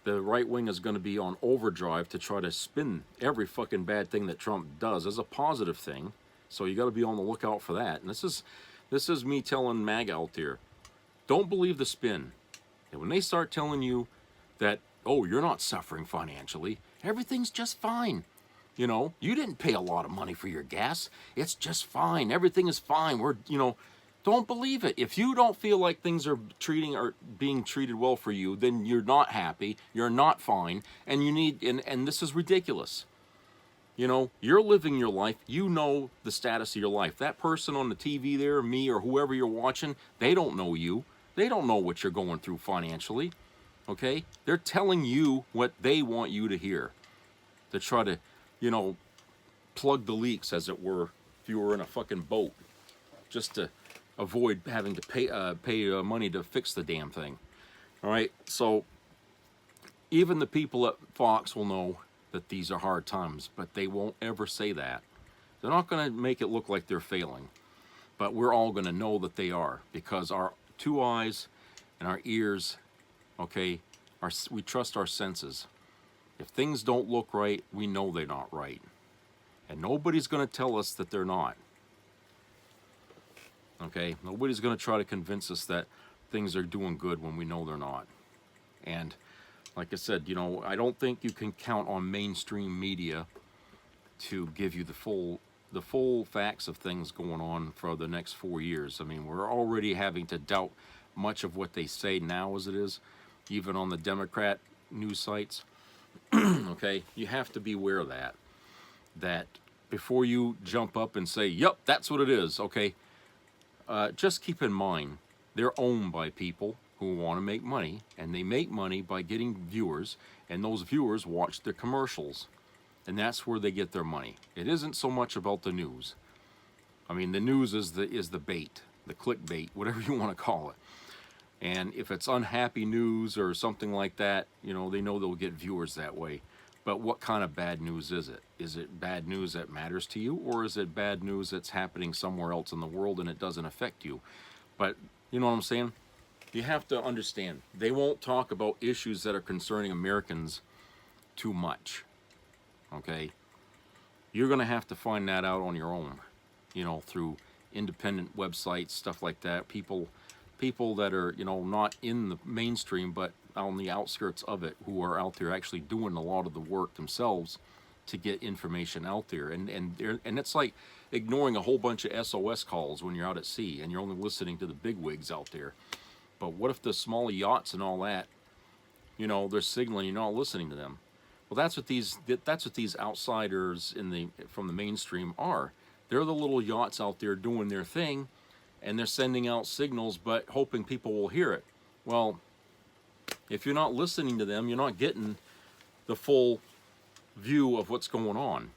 The right wing is going to be on overdrive to try to spin every fucking bad thing that Trump does as a positive thing. So you got to be on the lookout for that. And this is me telling MAGA out there, don't believe the spin. And when they start telling you that, oh, you're not suffering financially, everything's just fine. You know, you didn't pay a lot of money for your gas. It's just fine. Everything is fine. You know, don't believe it. If you don't feel like things are being treated well for you, then you're not happy, you're not fine, and you need, and this is ridiculous. You know, you're living your life, you know the status of your life. That person on the TV there, me or whoever you're watching, they don't know you. They don't know what you're going through financially, okay? They're telling you what they want you to hear to try to, you know, plug the leaks, as it were, if you were in a fucking boat, just to, avoid having to pay money to fix the damn thing. All right, so even the people at Fox will know that these are hard times, but they won't ever say that. They're not going to make it look like they're failing, but we're all going to know that they are, because our two eyes and our ears, okay, we trust our senses. If things don't look right, we know they're not right. And nobody's going to tell us that they're not. Okay, nobody's going to try to convince us that things are doing good when we know they're not. And like I said, you know, I don't think you can count on mainstream media to give you the full facts of things going on for the next 4 years. I mean, we're already having to doubt much of what they say now as it is, even on the Democrat news sites. Okay, you have to be aware of that before you jump up and say, yep, that's what it is. Okay, just keep in mind, they're owned by people who want to make money, and they make money by getting viewers, and those viewers watch their commercials, and that's where they get their money. It isn't so much about the news. I mean, the news is the bait, the clickbait, whatever you want to call it. And if it's unhappy news or something like that, you know, they know they'll get viewers that way. But what kind of bad news is it? Is it bad news that matters to you, or is it bad news that's happening somewhere else in the world and it doesn't affect you? But you know what I'm saying? You have to understand, they won't talk about issues that are concerning Americans too much. Okay? You're going to have to find that out on your own, you know, through independent websites, stuff like that. People that are, you know, not in the mainstream but on the outskirts of it, who are out there actually doing a lot of the work themselves to get information out there. And it's like ignoring a whole bunch of SOS calls when you're out at sea and you're only listening to the bigwigs out there. But what if the small yachts and all that, you know, they're signaling you're not listening to them? Well, that's what these outsiders from the mainstream are. They're the little yachts out there doing their thing, and they're sending out signals but hoping people will hear it. Well, if you're not listening to them, you're not getting the full view of what's going on.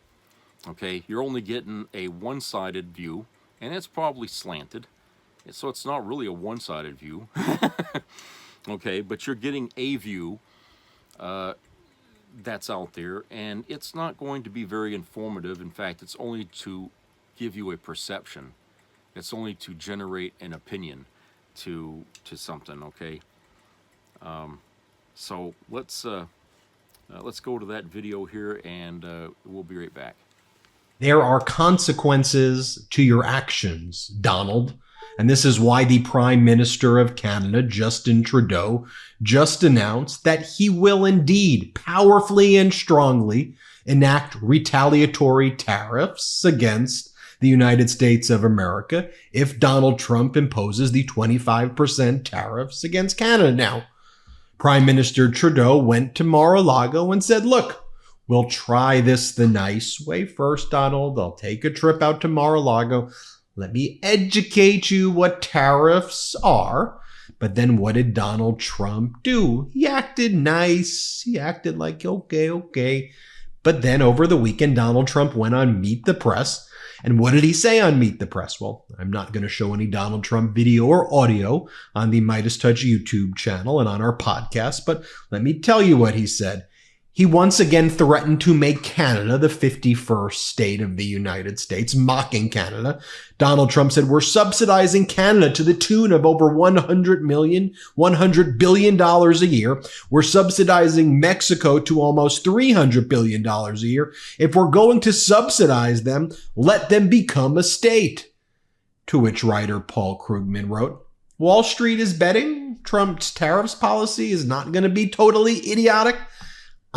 Okay, you're only getting a one-sided view, and it's probably slanted, so it's not really a one-sided view. Okay, but you're getting a view that's out there, and it's not going to be very informative. In fact, it's only to give you a perception. It's only to generate an opinion to something. Okay, so let's go to that video here, and we'll be right back. There are consequences to your actions, Donald. And this is why the Prime Minister of Canada, Justin Trudeau, just announced that he will indeed powerfully and strongly enact retaliatory tariffs against the United States of America if Donald Trump imposes the 25% tariffs against Canada. Now, Prime Minister Trudeau went to Mar-a-Lago and said, look, we'll try this the nice way first, Donald. I'll take a trip out to Mar-a-Lago. Let me educate you what tariffs are. But then what did Donald Trump do? He acted nice. He acted like, okay. But then over the weekend, Donald Trump went on Meet the Press. And what did he say on Meet the Press? Well, I'm not going to show any Donald Trump video or audio on the Midas Touch YouTube channel and on our podcast, but let me tell you what he said. He once again threatened to make Canada the 51st state of the United States, mocking Canada. Donald Trump said, we're subsidizing Canada to the tune of over $100 billion a year. We're subsidizing Mexico to almost $300 billion a year. If we're going to subsidize them, let them become a state. To which writer Paul Krugman wrote, Wall Street is betting Trump's tariffs policy is not going to be totally idiotic.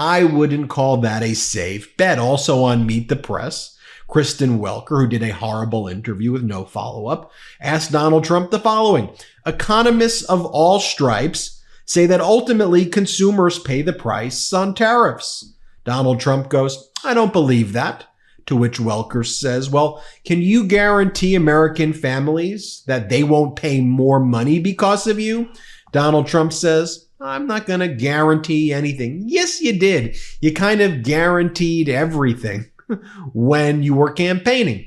I wouldn't call that a safe bet. Also on Meet the Press, Kristen Welker, who did a horrible interview with no follow-up, asked Donald Trump the following. Economists of all stripes say that ultimately consumers pay the price on tariffs. Donald Trump goes, I don't believe that. To which Welker says, well, can you guarantee American families that they won't pay more money because of you? Donald Trump says, I'm not going to guarantee anything. Yes, you did. You kind of guaranteed everything when you were campaigning.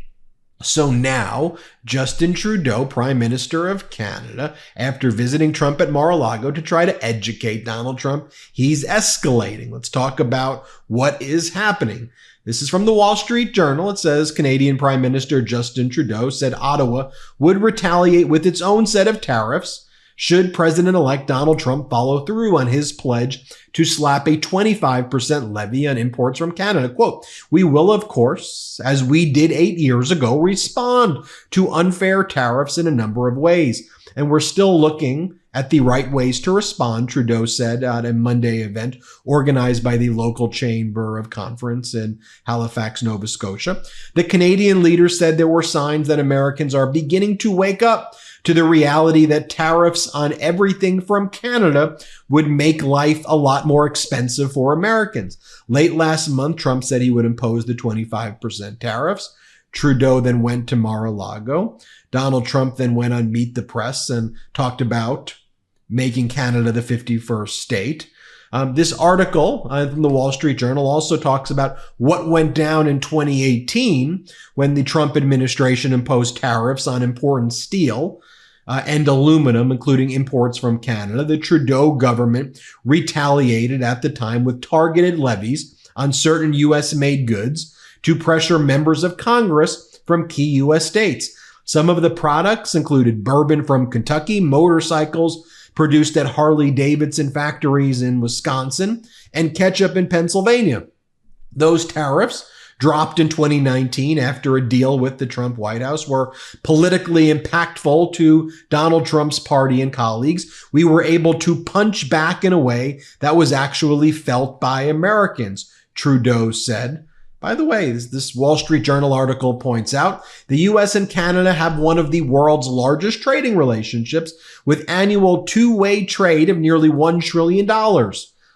So now, Justin Trudeau, Prime Minister of Canada, after visiting Trump at Mar-a-Lago to try to educate Donald Trump, he's escalating. Let's talk about what is happening. This is from the Wall Street Journal. It says Canadian Prime Minister Justin Trudeau said Ottawa would retaliate with its own set of tariffs should President-elect Donald Trump follow through on his pledge to slap a 25% levy on imports from Canada. Quote, "We will, of course, as we did 8 years ago, respond to unfair tariffs in a number of ways. And we're still looking at the right ways to respond," Trudeau said at a Monday event organized by the local Chamber of Conference in Halifax, Nova Scotia. The Canadian leader said there were signs that Americans are beginning to wake up to the reality that tariffs on everything from Canada would make life a lot more expensive for Americans. Late last month, Trump said he would impose the 25% tariffs. Trudeau then went to Mar-a-Lago. Donald Trump then went on Meet the Press and talked about making Canada the 51st state. This article from the Wall Street Journal also talks about what went down in 2018 when the Trump administration imposed tariffs on important steel and aluminum, including imports from Canada. The Trudeau government retaliated at the time with targeted levies on certain U.S.-made goods to pressure members of Congress from key U.S. states. Some of the products included bourbon from Kentucky, motorcycles produced at Harley-Davidson factories in Wisconsin, and ketchup in Pennsylvania. Those tariffs dropped in 2019 after a deal with the Trump White House were politically impactful to Donald Trump's party and colleagues. We were able to punch back in a way that was actually felt by Americans, Trudeau said. By the way, this Wall Street Journal article points out the U.S. and Canada have one of the world's largest trading relationships with annual two-way trade of nearly $1 trillion.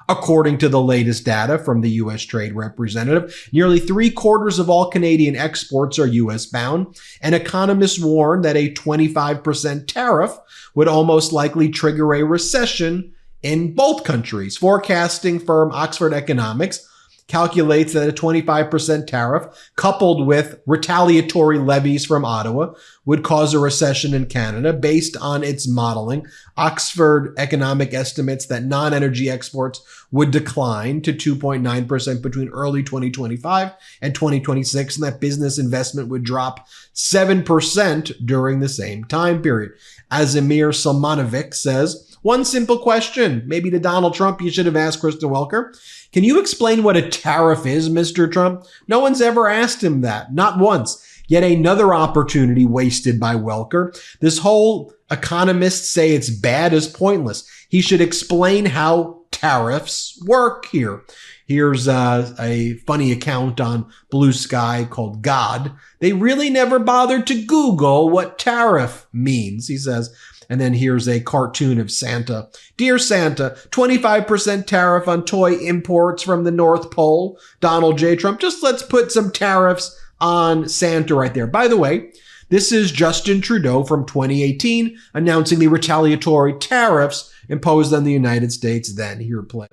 According to the latest data from the U.S. Trade Representative, nearly 3/4 of all Canadian exports are U.S. bound, and economists warn that a 25% tariff would almost likely trigger a recession in both countries. Forecasting firm Oxford Economics calculates that a 25% tariff coupled with retaliatory levies from Ottawa would cause a recession in Canada. Based on its modeling, Oxford Economic estimates that non-energy exports would decline to 2.9% between early 2025 and 2026, and that business investment would drop 7% during the same time period. As Amir Salmanovic says, one simple question, maybe to Donald Trump, you should have asked Kristen Welker. Can you explain what a tariff is, Mr. Trump? No one's ever asked him that, not once. Yet another opportunity wasted by Welker. This whole economists say it's bad is pointless. He should explain how tariffs work here. Here's a funny account on Blue Sky called God. They really never bothered to Google what tariff means, he says. And then here's a cartoon of Santa. Dear Santa, 25% tariff on toy imports from the North Pole. Donald J. Trump. Just let's put some tariffs on Santa right there. By the way, this is Justin Trudeau from 2018 announcing the retaliatory tariffs imposed on the United States then. Here, play.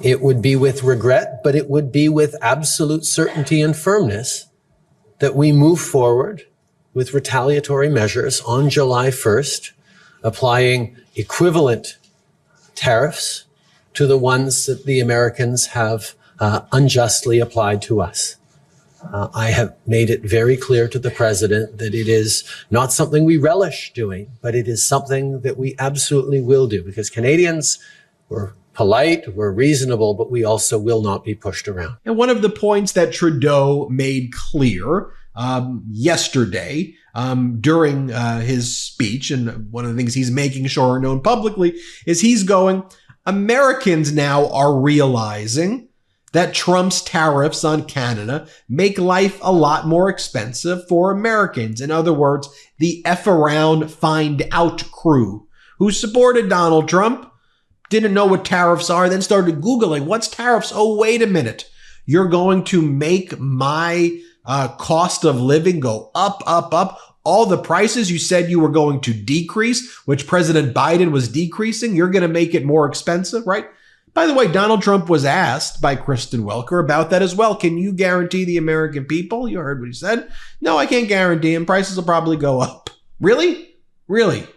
It would be with regret, but it would be with absolute certainty and firmness that we move forward with retaliatory measures on July 1st, applying equivalent tariffs to the ones that the Americans have unjustly applied to us. I have made it very clear to the president that it is not something we relish doing, but it is something that we absolutely will do, because Canadians were polite, we're reasonable, but we also will not be pushed around. And one of the points that Trudeau made clear yesterday during his speech, and one of the things he's making sure are known publicly, is he's going, Americans now are realizing that Trump's tariffs on Canada make life a lot more expensive for Americans. In other words, the F around find out crew who supported Donald Trump didn't know what tariffs are, then started Googling, what's tariffs? Oh, wait a minute. You're going to make my cost of living go up, up, up. All the prices you said you were going to decrease, which President Biden was decreasing, you're going to make it more expensive, right? By the way, Donald Trump was asked by Kristen Welker about that as well. Can you guarantee the American people? You heard what he said. No, I can't guarantee them. Prices will probably go up. Really? Really?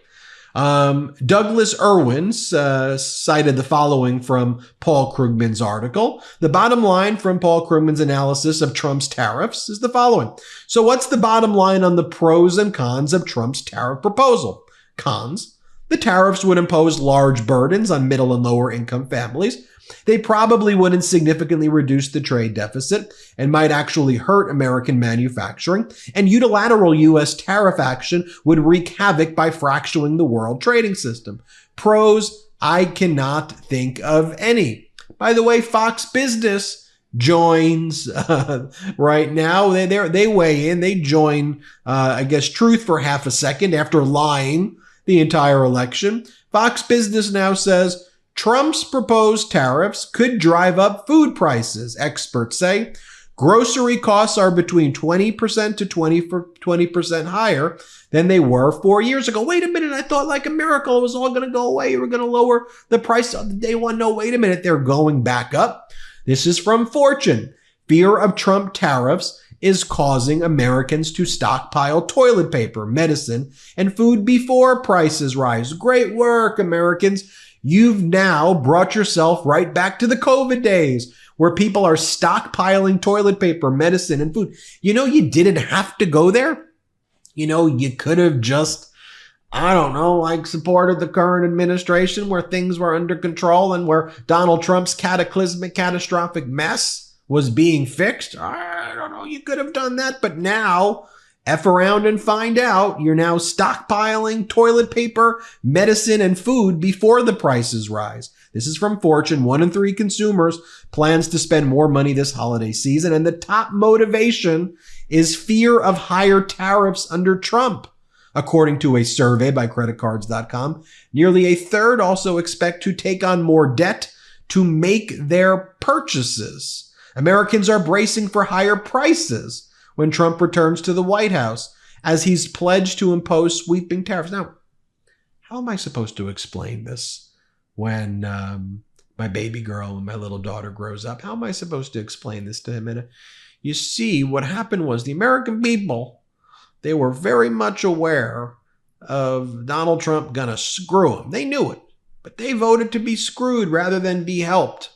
Douglas Irwin cited the following from Paul Krugman's article. The bottom line from Paul Krugman's analysis of Trump's tariffs is the following. So what's the bottom line on the pros and cons of Trump's tariff proposal? Cons. The tariffs would impose large burdens on middle and lower income families. They probably wouldn't significantly reduce the trade deficit and might actually hurt American manufacturing. And unilateral U.S. tariff action would wreak havoc by fracturing the world trading system. Pros, I cannot think of any. By the way, Fox Business joins right now. They weigh in. They join, I guess, Truth for half a second after lying the entire election. Fox Business now says Trump's proposed tariffs could drive up food prices. Experts say grocery costs are between 20% to 20% higher than they were 4 years ago. Wait a minute. I thought like a miracle it was all going to go away. You were going to lower the price on the day one. No, wait a minute. They're going back up. This is from Fortune. Fear of Trump tariffs is causing Americans to stockpile toilet paper, medicine, and food before prices rise. Great work, Americans. You've now brought yourself right back to the COVID days where people are stockpiling toilet paper, medicine, and food. You know, you didn't have to go there. You know, you could have just, I don't know, like supported the current administration where things were under control and where Donald Trump's cataclysmic, catastrophic mess was being fixed. I don't know. You could have done that. But now, F around and find out. You're now stockpiling toilet paper, medicine, and food before the prices rise. This is from Fortune. 1 in 3 consumers plans to spend more money this holiday season. And the top motivation is fear of higher tariffs under Trump. According to a survey by creditcards.com, nearly a third also expect to take on more debt to make their purchases. Americans are bracing for higher prices when Trump returns to the White House, as he's pledged to impose sweeping tariffs. Now, how am I supposed to explain this when my baby girl and my little daughter grows up? How am I supposed to explain this to him? You see, what happened was the American people, they were very much aware of Donald Trump gonna screw them. They knew it, but they voted to be screwed rather than be helped.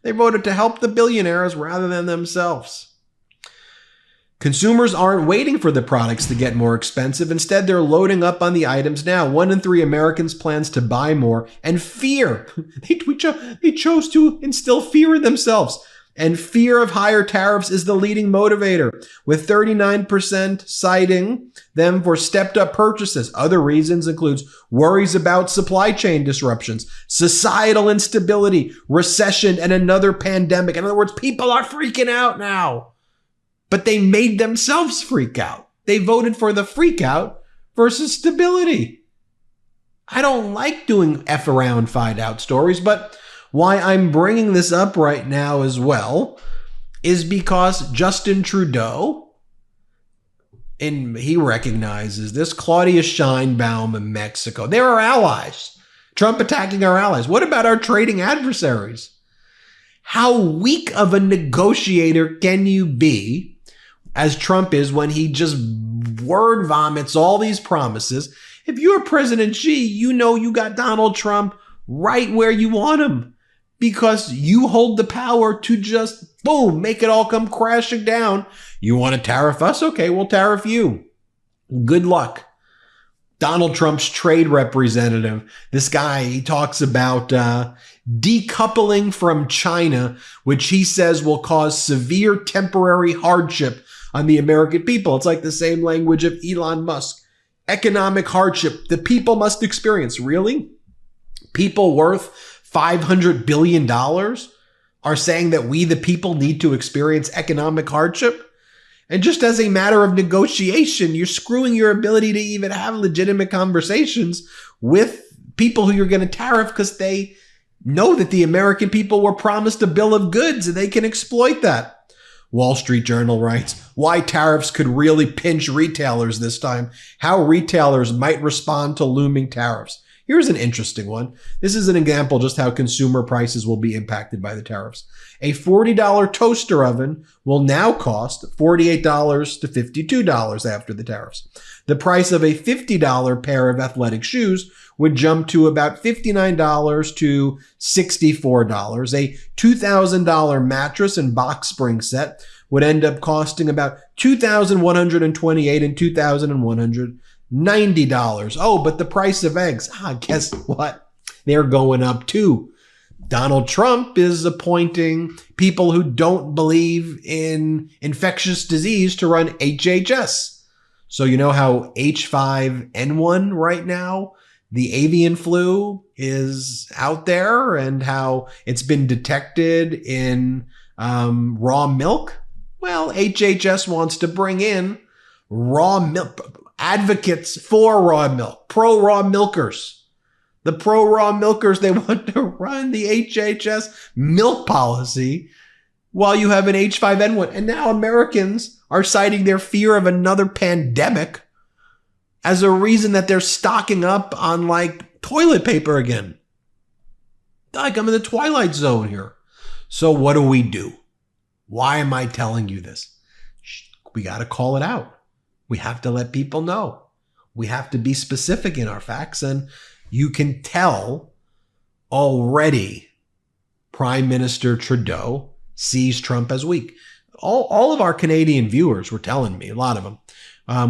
They voted to help the billionaires rather than themselves. Consumers aren't waiting for the products to get more expensive. Instead, they're loading up on the items now. 1 in 3 Americans plans to buy more, and fear. They chose to instill fear in themselves. And fear of higher tariffs is the leading motivator, with 39% citing them for stepped up purchases. Other reasons includes worries about supply chain disruptions, societal instability, recession, and another pandemic. In other words, people are freaking out now. But they made themselves freak out. They voted for the freak out versus stability. I don't like doing F around, find out stories, but why I'm bringing this up right now as well is because Justin Trudeau, and he recognizes this, Claudia Sheinbaum in Mexico, they're our allies. Trump attacking our allies. What about our trading adversaries? How weak of a negotiator can you be, as Trump is, when he just word vomits all these promises? If you're President Xi, you know you got Donald Trump right where you want him, because you hold the power to just, boom, make it all come crashing down. You want to tariff us? Okay, we'll tariff you. Good luck. Donald Trump's trade representative, this guy, he talks about decoupling from China, which he says will cause severe temporary hardship on the American people. It's like the same language of Elon Musk. Economic hardship the people must experience. Really? People worth $500 billion are saying that we, the people, need to experience economic hardship? And just as a matter of negotiation, you're screwing your ability to even have legitimate conversations with people who you're going to tariff because they know that the American people were promised a bill of goods and they can exploit that. Wall Street Journal writes, why tariffs could really pinch retailers this time, how retailers might respond to looming tariffs. Here's an interesting one. This is an example just how consumer prices will be impacted by the tariffs. A $40 toaster oven will now cost $48 to $52 after the tariffs. The price of a $50 pair of athletic shoes would jump to about $59 to $64. A $2,000 mattress and box spring set would end up costing about $2,128 and $2,190. Oh, but the price of eggs, guess what? They're going up too. Donald Trump is appointing people who don't believe in infectious disease to run HHS. So you know how H5N1 right now, the avian flu, is out there and how it's been detected in raw milk? Well, HHS wants to bring in raw milk, advocates for raw milk, pro-raw milkers. The pro-raw milkers, they want to run the HHS milk policy while you have an H5N1. And now Americans are citing their fear of another pandemic as a reason that they're stocking up on like toilet paper again. Like I'm in the Twilight Zone here. So what do we do? Why am I telling you this? We got to call it out. We have to let people know. We have to be specific in our facts. And you can tell already Prime Minister Trudeau sees Trump as weak. All of our Canadian viewers were telling me, a lot of them,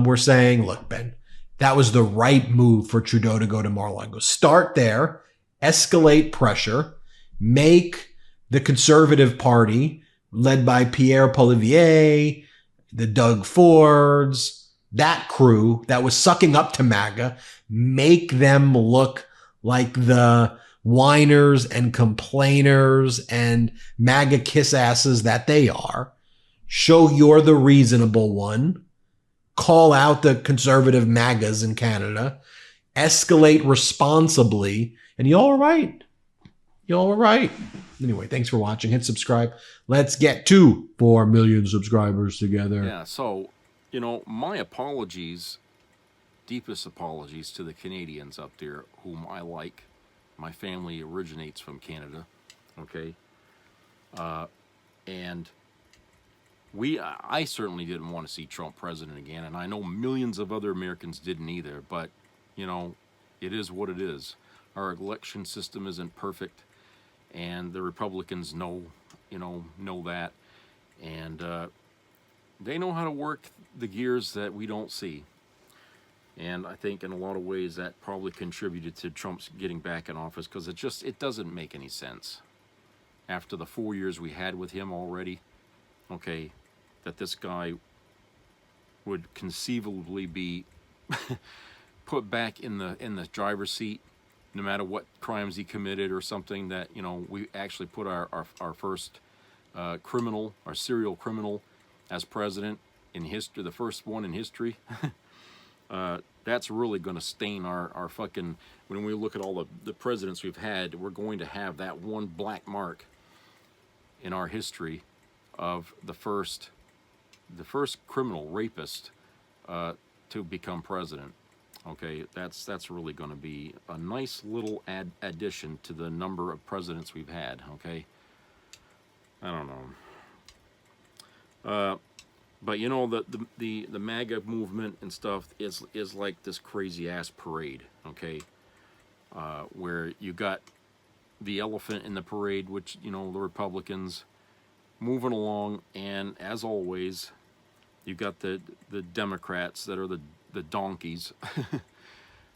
were saying, look, Ben, that was the right move for Trudeau to go to Mar-a-Lago. Start there, escalate pressure, make the Conservative Party, led by Pierre Poilievre, the Doug Fords, that crew that was sucking up to MAGA, make them look like the whiners and complainers and MAGA kiss asses that they are. Show you're the reasonable one. Call out the conservative MAGAs in Canada. Escalate responsibly. And y'all are right. Y'all are right. Anyway, thanks for watching. Hit subscribe. Let's get to 4 million subscribers together. Yeah, so, you know, my apologies, deepest apologies to the Canadians up there whom I like. My family originates from Canada, okay? And I certainly didn't want to see Trump president again, and I know millions of other Americans didn't either, but, you know, it is what it is. Our election system isn't perfect, and the Republicans know that, and they know how to work the gears that we don't see. And I think in a lot of ways that probably contributed to Trump's getting back in office, because it doesn't make any sense after the 4 years we had with him already, okay, that this guy would conceivably be put back in the driver's seat no matter what crimes he committed or something, that, you know, we actually put our first criminal, our serial criminal, as president in history, the first one in history. That's really going to stain our fucking, when we look at all the presidents we've had, we're going to have that one black mark in our history of the first criminal rapist to become president. Okay, that's really going to be a nice little addition to the number of presidents we've had. Okay, I don't know. But you know, the MAGA movement and stuff is like this crazy ass parade, okay? Where you got the elephant in the parade, which, you know, the Republicans moving along, and as always, you got the Democrats that are the donkeys,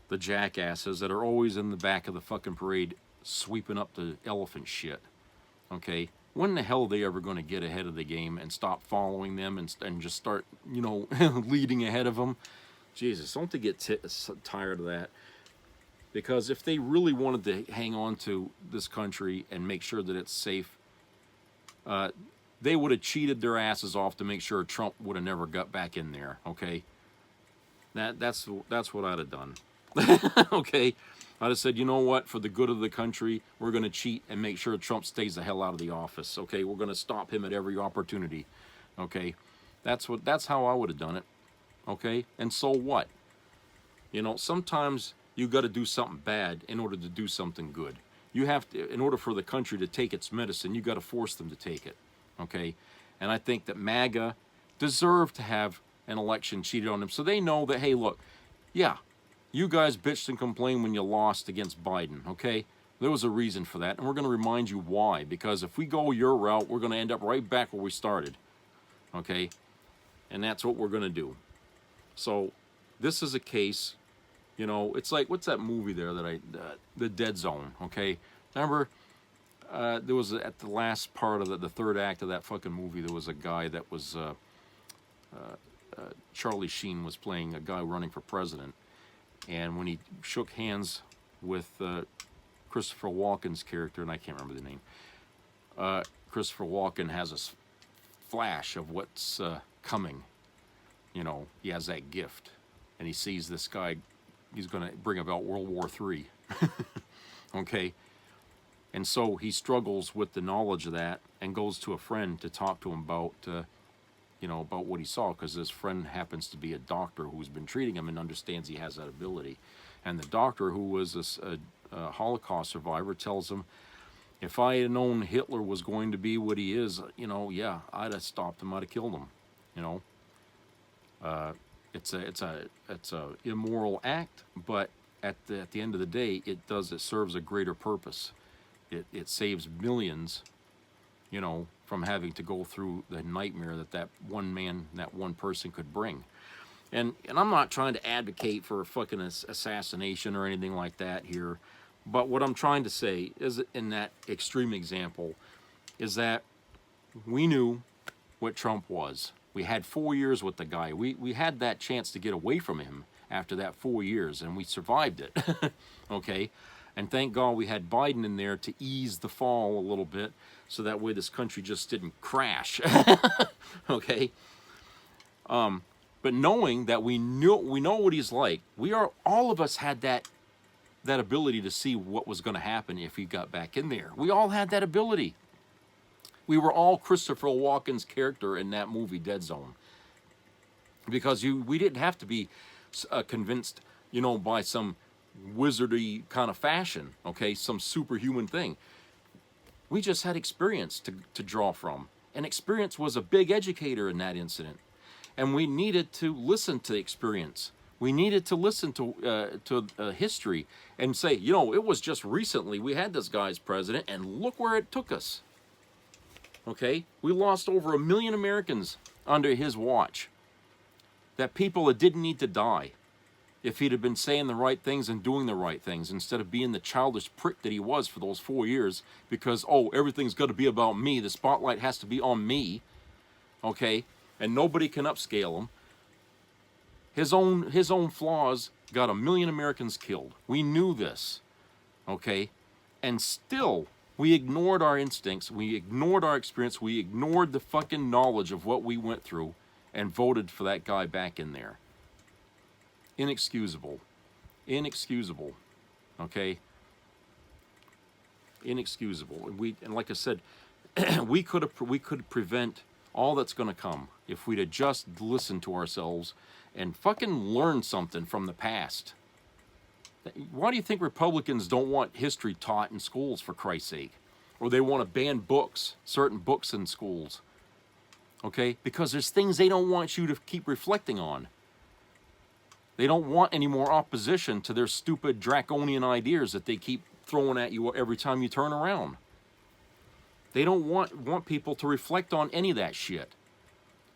the jackasses that are always in the back of the fucking parade sweeping up the elephant shit, okay? When the hell are they ever going to get ahead of the game and stop following them and just start, you know, leading ahead of them? Jesus, don't they get tired of that? Because if they really wanted to hang on to this country and make sure that it's safe, they would have cheated their asses off to make sure Trump would have never got back in there, okay? That's what I'd have done. Okay? I'd have said, you know what, for the good of the country, we're going to cheat and make sure Trump stays the hell out of the office, okay? We're going to stop him at every opportunity, okay? That's how I would have done it, okay? And so what? You know, sometimes you got to do something bad in order to do something good. You have to, in order for the country to take its medicine, you got to force them to take it, okay? And I think that MAGA deserve to have an election cheated on them, so they know that, hey, look, yeah, you guys bitched and complained when you lost against Biden, okay? There was a reason for that, and we're going to remind you why. Because if we go your route, we're going to end up right back where we started, okay? And that's what we're going to do. So this is a case, you know, it's like, what's that movie there that The Dead Zone, okay? Remember, there was, at the last part of the third act of that fucking movie, there was a guy that was, Charlie Sheen was playing a guy running for president. And when he shook hands with Christopher Walken's character, and I can't remember the name, Christopher Walken has a flash of what's coming. You know, he has that gift. And he sees this guy, he's going to bring about World War III. Okay? And so he struggles with the knowledge of that and goes to a friend to talk to him about, you know, about what he saw, because his friend happens to be a doctor who's been treating him and understands he has that ability. And the doctor, who was a Holocaust survivor, tells him, if I had known Hitler was going to be what he is, you know, yeah, I'd have stopped him, I'd have killed him, you know. It's a immoral act, but at the end of the day, it serves a greater purpose. It saves millions, you know, from having to go through the nightmare that one man, that one person could bring. And I'm not trying to advocate for a fucking assassination or anything like that here, but what I'm trying to say is, in that extreme example, is that we knew what Trump was. We had 4 years with the guy. We had that chance to get away from him after that 4 years, and we survived it, okay? And thank God we had Biden in there to ease the fall a little bit, so that way this country just didn't crash, okay? But knowing that we know what he's like, all of us had that ability to see what was going to happen if he got back in there. We all had that ability. We were all Christopher Walken's character in that movie, Dead Zone. Because we didn't have to be convinced, you know, by some wizardy kind of fashion, okay, some superhuman thing. We just had experience to draw from. And experience was a big educator in that incident. And we needed to listen to experience. We needed to listen to history and say, you know, it was just recently we had this guy as president, and look where it took us. Okay? We lost over 1 million Americans under his watch. That people that didn't need to die if he'd have been saying the right things and doing the right things, instead of being the childish prick that he was for those 4 years, because, oh, everything's got to be about me. The spotlight has to be on me. Okay? And nobody can upscale him. His own flaws got 1 million Americans killed. We knew this, okay? And still, we ignored our instincts, we ignored our experience, we ignored the fucking knowledge of what we went through, and voted for that guy back in there. Inexcusable. Inexcusable, okay? Inexcusable. And like I said, we could prevent all that's going to come if we'd have just listened to ourselves and fucking learned something from the past. Why do you think Republicans don't want history taught in schools, for Christ's sake? Or they want to ban books, certain books in schools? Okay? Because there's things they don't want you to keep reflecting on. They don't want any more opposition to their stupid draconian ideas that they keep throwing at you every time you turn around. They don't want people to reflect on any of that shit.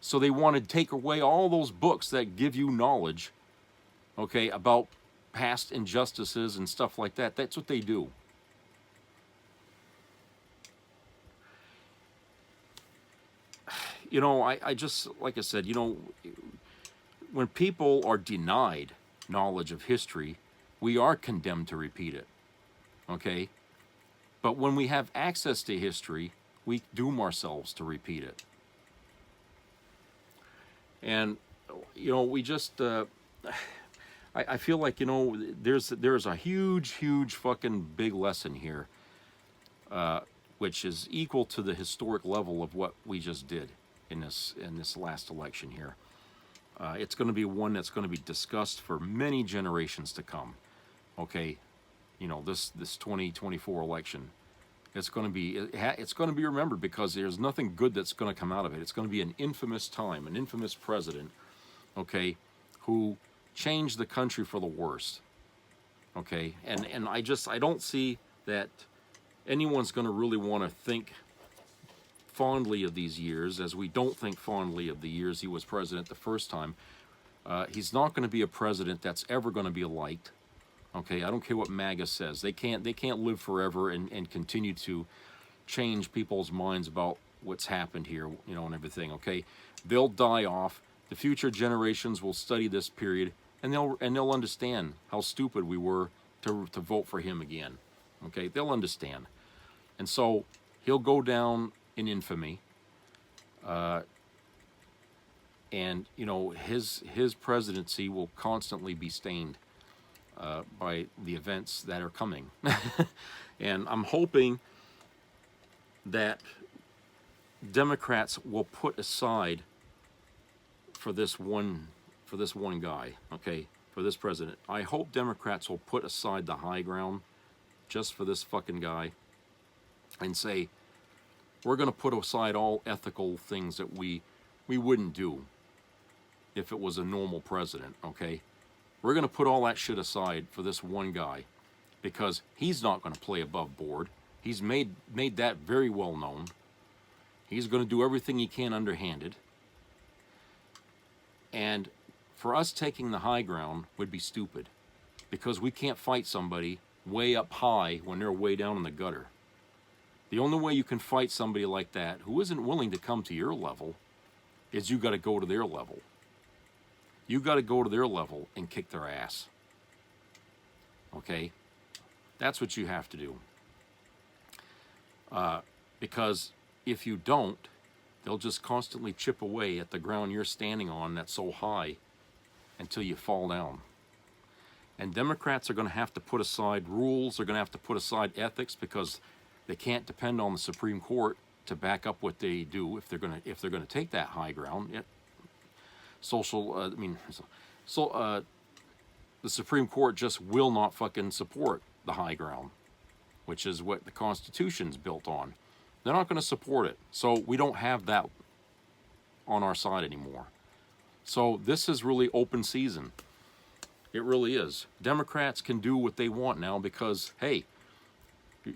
So they want to take away all those books that give you knowledge, okay, about past injustices and stuff like that. That's what they do. You know, I just, like I said, you know, when people are denied knowledge of history, we are condemned to repeat it, okay? But when we have access to history, we doom ourselves to repeat it. And, you know, we just, I feel like, you know, there's a huge fucking big lesson here, which is equal to the historic level of what we just did in this last election here. It's going to be one that's going to be discussed for many generations to come. Okay, you know, this 2024 election. It's going to be remembered because there's nothing good that's going to come out of it. It's going to be an infamous time, an infamous president, okay, who changed the country for the worst. Okay, and I don't see that anyone's going to really want to think fondly of these years, as we don't think fondly of the years he was president the first time. He's not going to be a president that's ever going to be liked. Okay, I don't care what MAGA says. They can't live forever and continue to change people's minds about what's happened here, you know, and everything. Okay, they'll die off. The future generations will study this period, and they'll understand how stupid we were to vote for him again. Okay, they'll understand, and so he'll go down in infamy. And you know, his presidency will constantly be stained by the events that are coming. And I'm hoping that Democrats will put aside for this one guy, okay, for this president. I hope Democrats will put aside the high ground just for this fucking guy and say, we're going to put aside all ethical things that we wouldn't do if it was a normal president, okay? We're going to put all that shit aside for this one guy because he's not going to play above board. He's made that very well known. He's going to do everything he can underhanded. And for us taking the high ground would be stupid because we can't fight somebody way up high when they're way down in the gutter. The only way you can fight somebody like that who isn't willing to come to your level is you got to go to their level. You got to go to their level and kick their ass. Okay? That's what you have to do. Because if you don't, they'll just constantly chip away at the ground you're standing on that's so high until you fall down. And Democrats are going to have to put aside rules. They're going to have to put aside ethics because they can't depend on the Supreme Court to back up what they do if they're going to take that high ground. The Supreme Court just will not fucking support the high ground, which is what the Constitution's built on. They're not going to support it. So we don't have that on our side anymore. So this is really open season. It really is. Democrats can do what they want now because, hey,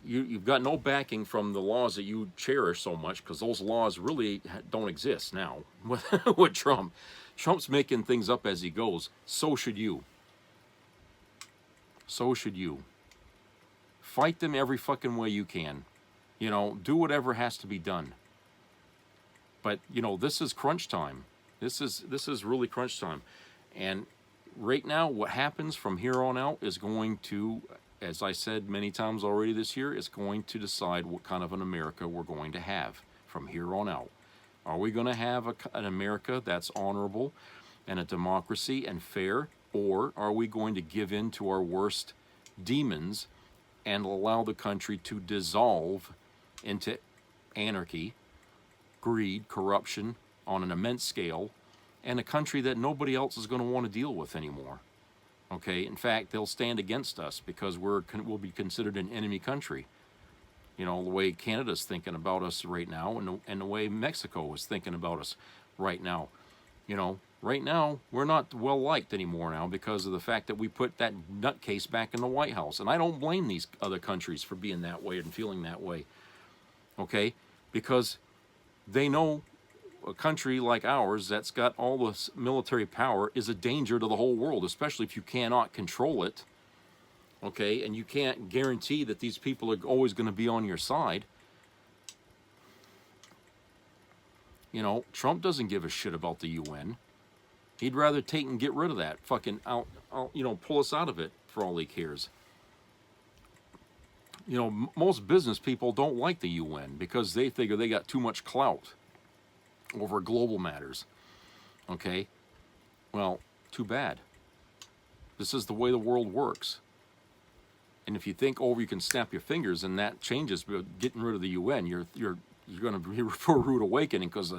you've got no backing from the laws that you cherish so much because those laws really don't exist now with Trump. Trump's making things up as he goes. So should you. So should you. Fight them every fucking way you can. You know, do whatever has to be done. But, you know, this is crunch time. This is really crunch time. And right now, what happens from here on out is going to, as I said many times already this year, is going to decide what kind of an America we're going to have from here on out. Are we going to have an America that's honorable and a democracy and fair, or are we going to give in to our worst demons and allow the country to dissolve into anarchy, greed, corruption on an immense scale, and a country that nobody else is going to want to deal with anymore? Okay, in fact, they'll stand against us because we'll be considered an enemy country. You know, the way Canada's thinking about us right now and the way Mexico is thinking about us right now. You know, right now, we're not well-liked anymore now because of the fact that we put that nutcase back in the White House. And I don't blame these other countries for being that way and feeling that way. Okay? Because they know a country like ours that's got all this military power is a danger to the whole world, especially if you cannot control it. Okay, and you can't guarantee that these people are always going to be on your side. You know, Trump doesn't give a shit about the UN. He'd rather take and get rid of that fucking pull us out of it for all he cares. You know, most business people don't like the UN because they figure they got too much clout over global matters. Okay? Well, too bad. This is the way the world works. And if you think, you can snap your fingers and that changes getting rid of the UN, you're going to be for a rude awakening because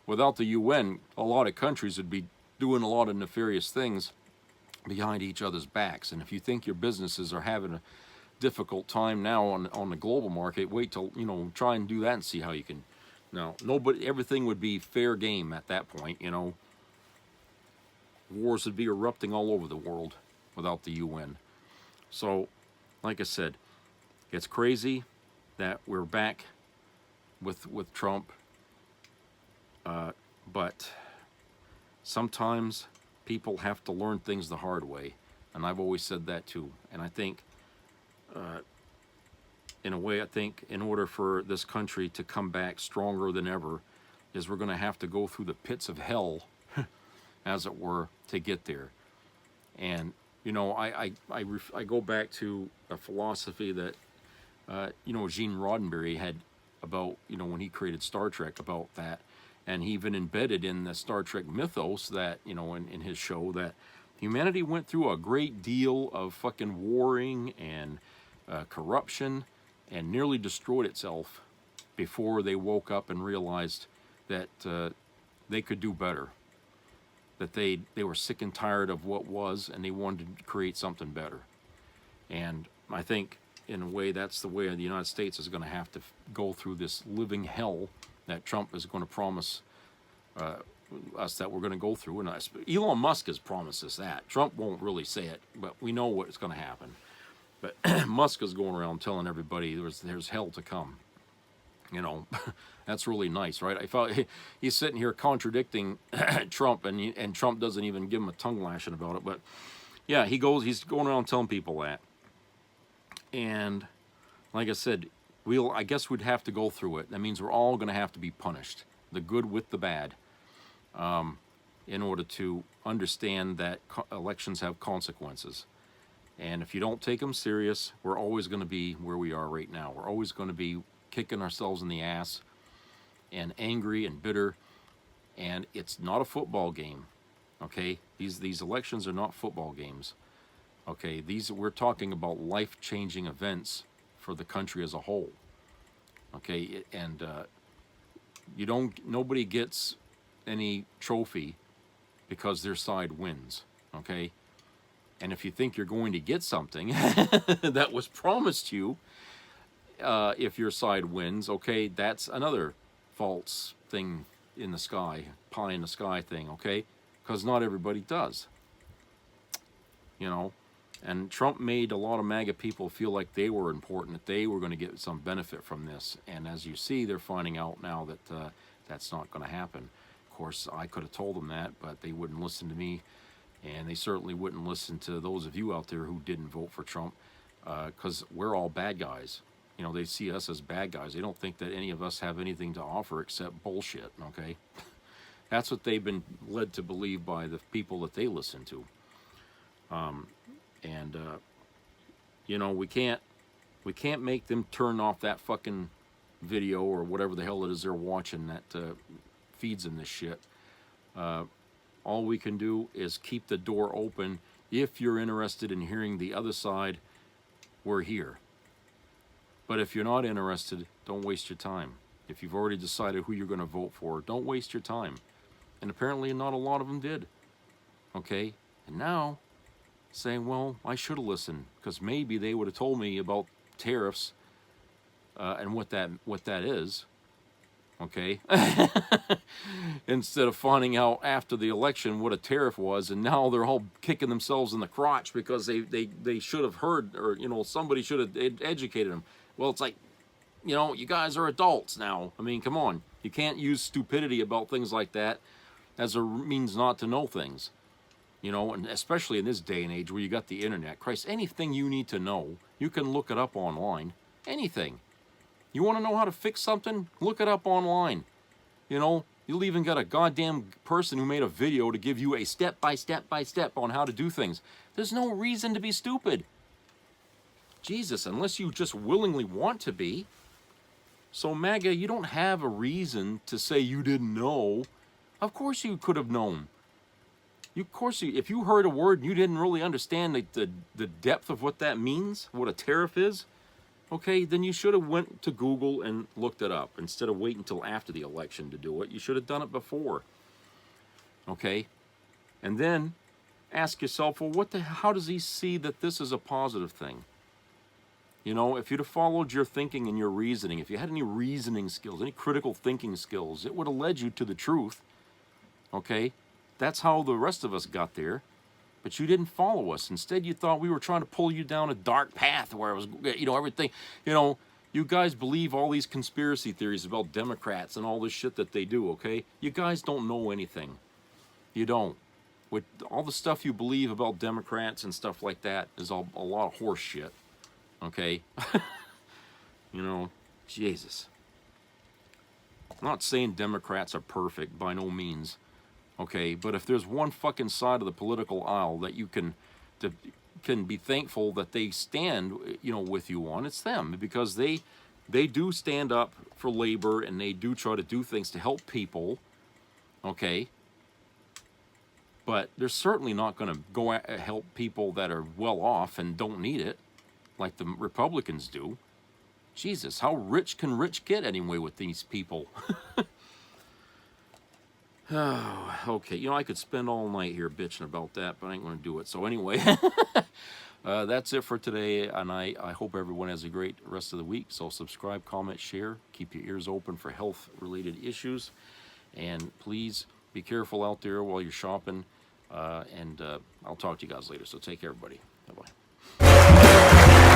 without the UN, a lot of countries would be doing a lot of nefarious things behind each other's backs. And if you think your businesses are having a difficult time now on the global market, wait till, you know, try and do that and see how you can. Now, nobody, everything would be fair game at that point, you know. Wars would be erupting all over the world without the UN. So, like I said, it's crazy that we're back with Trump. But sometimes people have to learn things the hard way. And I've always said that too. And I think, in a way, I think in order for this country to come back stronger than ever, is we're going to have to go through the pits of hell, as it were, to get there. And, you know, I go back to a philosophy that, you know, Gene Roddenberry had about, you know, when he created Star Trek, about that. And he even embedded in the Star Trek mythos that, you know, in his show, that humanity went through a great deal of fucking warring and corruption and nearly destroyed itself before they woke up and realized that they could do better. That they were sick and tired of what was, and they wanted to create something better. And I think, in a way, that's the way the United States is going to have to go through this living hell that Trump is going to promise us that we're going to go through. And Elon Musk has promised us that. Trump won't really say it, but we know what's going to happen. But Musk is going around telling everybody there's hell to come. You know, that's really nice, right? I felt he's sitting here contradicting Trump, and Trump doesn't even give him a tongue lashing about it. But yeah, he's going around telling people that. And like I said, I guess we'd have to go through it. That means we're all going to have to be punished, the good with the bad, in order to understand that elections have consequences. And if you don't take them serious, we're always going to be where we are right now. We're always going to be kicking ourselves in the ass and angry and bitter. And it's not a football game, okay? These elections are not football games, okay? We're talking about life-changing events for the country as a whole, okay? And nobody gets any trophy because their side wins, okay? And if you think you're going to get something that was promised you, if your side wins, okay, that's another false thing in the sky, pie in the sky thing, okay? Because not everybody does, you know? And Trump made a lot of MAGA people feel like they were important, that they were going to get some benefit from this. And as you see, they're finding out now that that's not going to happen. Of course, I could have told them that, but they wouldn't listen to me. And they certainly wouldn't listen to those of you out there who didn't vote for Trump, because we're all bad guys. You know, they see us as bad guys. They don't think that any of us have anything to offer except bullshit, okay? That's what they've been led to believe by the people that they listen to. You know, we can't make them turn off that fucking video or whatever the hell it is they're watching that feeds them this shit. All we can do is keep the door open. If you're interested in hearing the other side, we're here. But if you're not interested, don't waste your time. If you've already decided who you're going to vote for, don't waste your time. And apparently not a lot of them did. Okay? And now, saying, well, I should have listened, because maybe they would have told me about tariffs and what that is. Okay? Instead of finding out after the election what a tariff was, and now they're all kicking themselves in the crotch because they should have heard, or, you know, somebody should have educated them. Well, it's like, you know, you guys are adults now. I mean, come on. You can't use stupidity about things like that as a means not to know things. You know, and especially in this day and age where you got the internet. Christ, anything you need to know, you can look it up online. Anything. You want to know how to fix something? Look it up online. You know, you'll even got a goddamn person who made a video to give you a step-by-step on how to do things. There's no reason to be stupid. Jesus, unless you just willingly want to be. So, MAGA, you don't have a reason to say you didn't know. Of course you could have known. If you heard a word and you didn't really understand the depth of what that means, what a tariff is, okay, then you should have went to Google and looked it up. Instead of waiting until after the election to do it, you should have done it before. Okay? And then, ask yourself, well, how does he see that this is a positive thing? You know, if you'd have followed your thinking and your reasoning, if you had any reasoning skills, any critical thinking skills, it would have led you to the truth. Okay? That's how the rest of us got there. But you didn't follow us. Instead, you thought we were trying to pull you down a dark path where it was, you know, everything. You know, you guys believe all these conspiracy theories about Democrats and all this shit that they do, okay? You guys don't know anything. You don't. With all the stuff you believe about Democrats and stuff like that is a lot of horse shit. Okay? You know, Jesus. I'm not saying Democrats are perfect, by no means. Okay? But if there's one fucking side of the political aisle that you can be thankful that they stand, you know, with you on, it's them. Because they do stand up for labor and they do try to do things to help people. Okay? But they're certainly not going to go help people that are well off and don't need it, like the Republicans do. Jesus, how rich can rich get anyway with these people? Oh, okay. You know, I could spend all night here bitching about that, but I ain't going to do it. So anyway, that's it for today, and I hope everyone has a great rest of the week. So subscribe, comment, share. Keep your ears open for health-related issues. And please be careful out there while you're shopping. And I'll talk to you guys later. So take care, everybody. Bye-bye.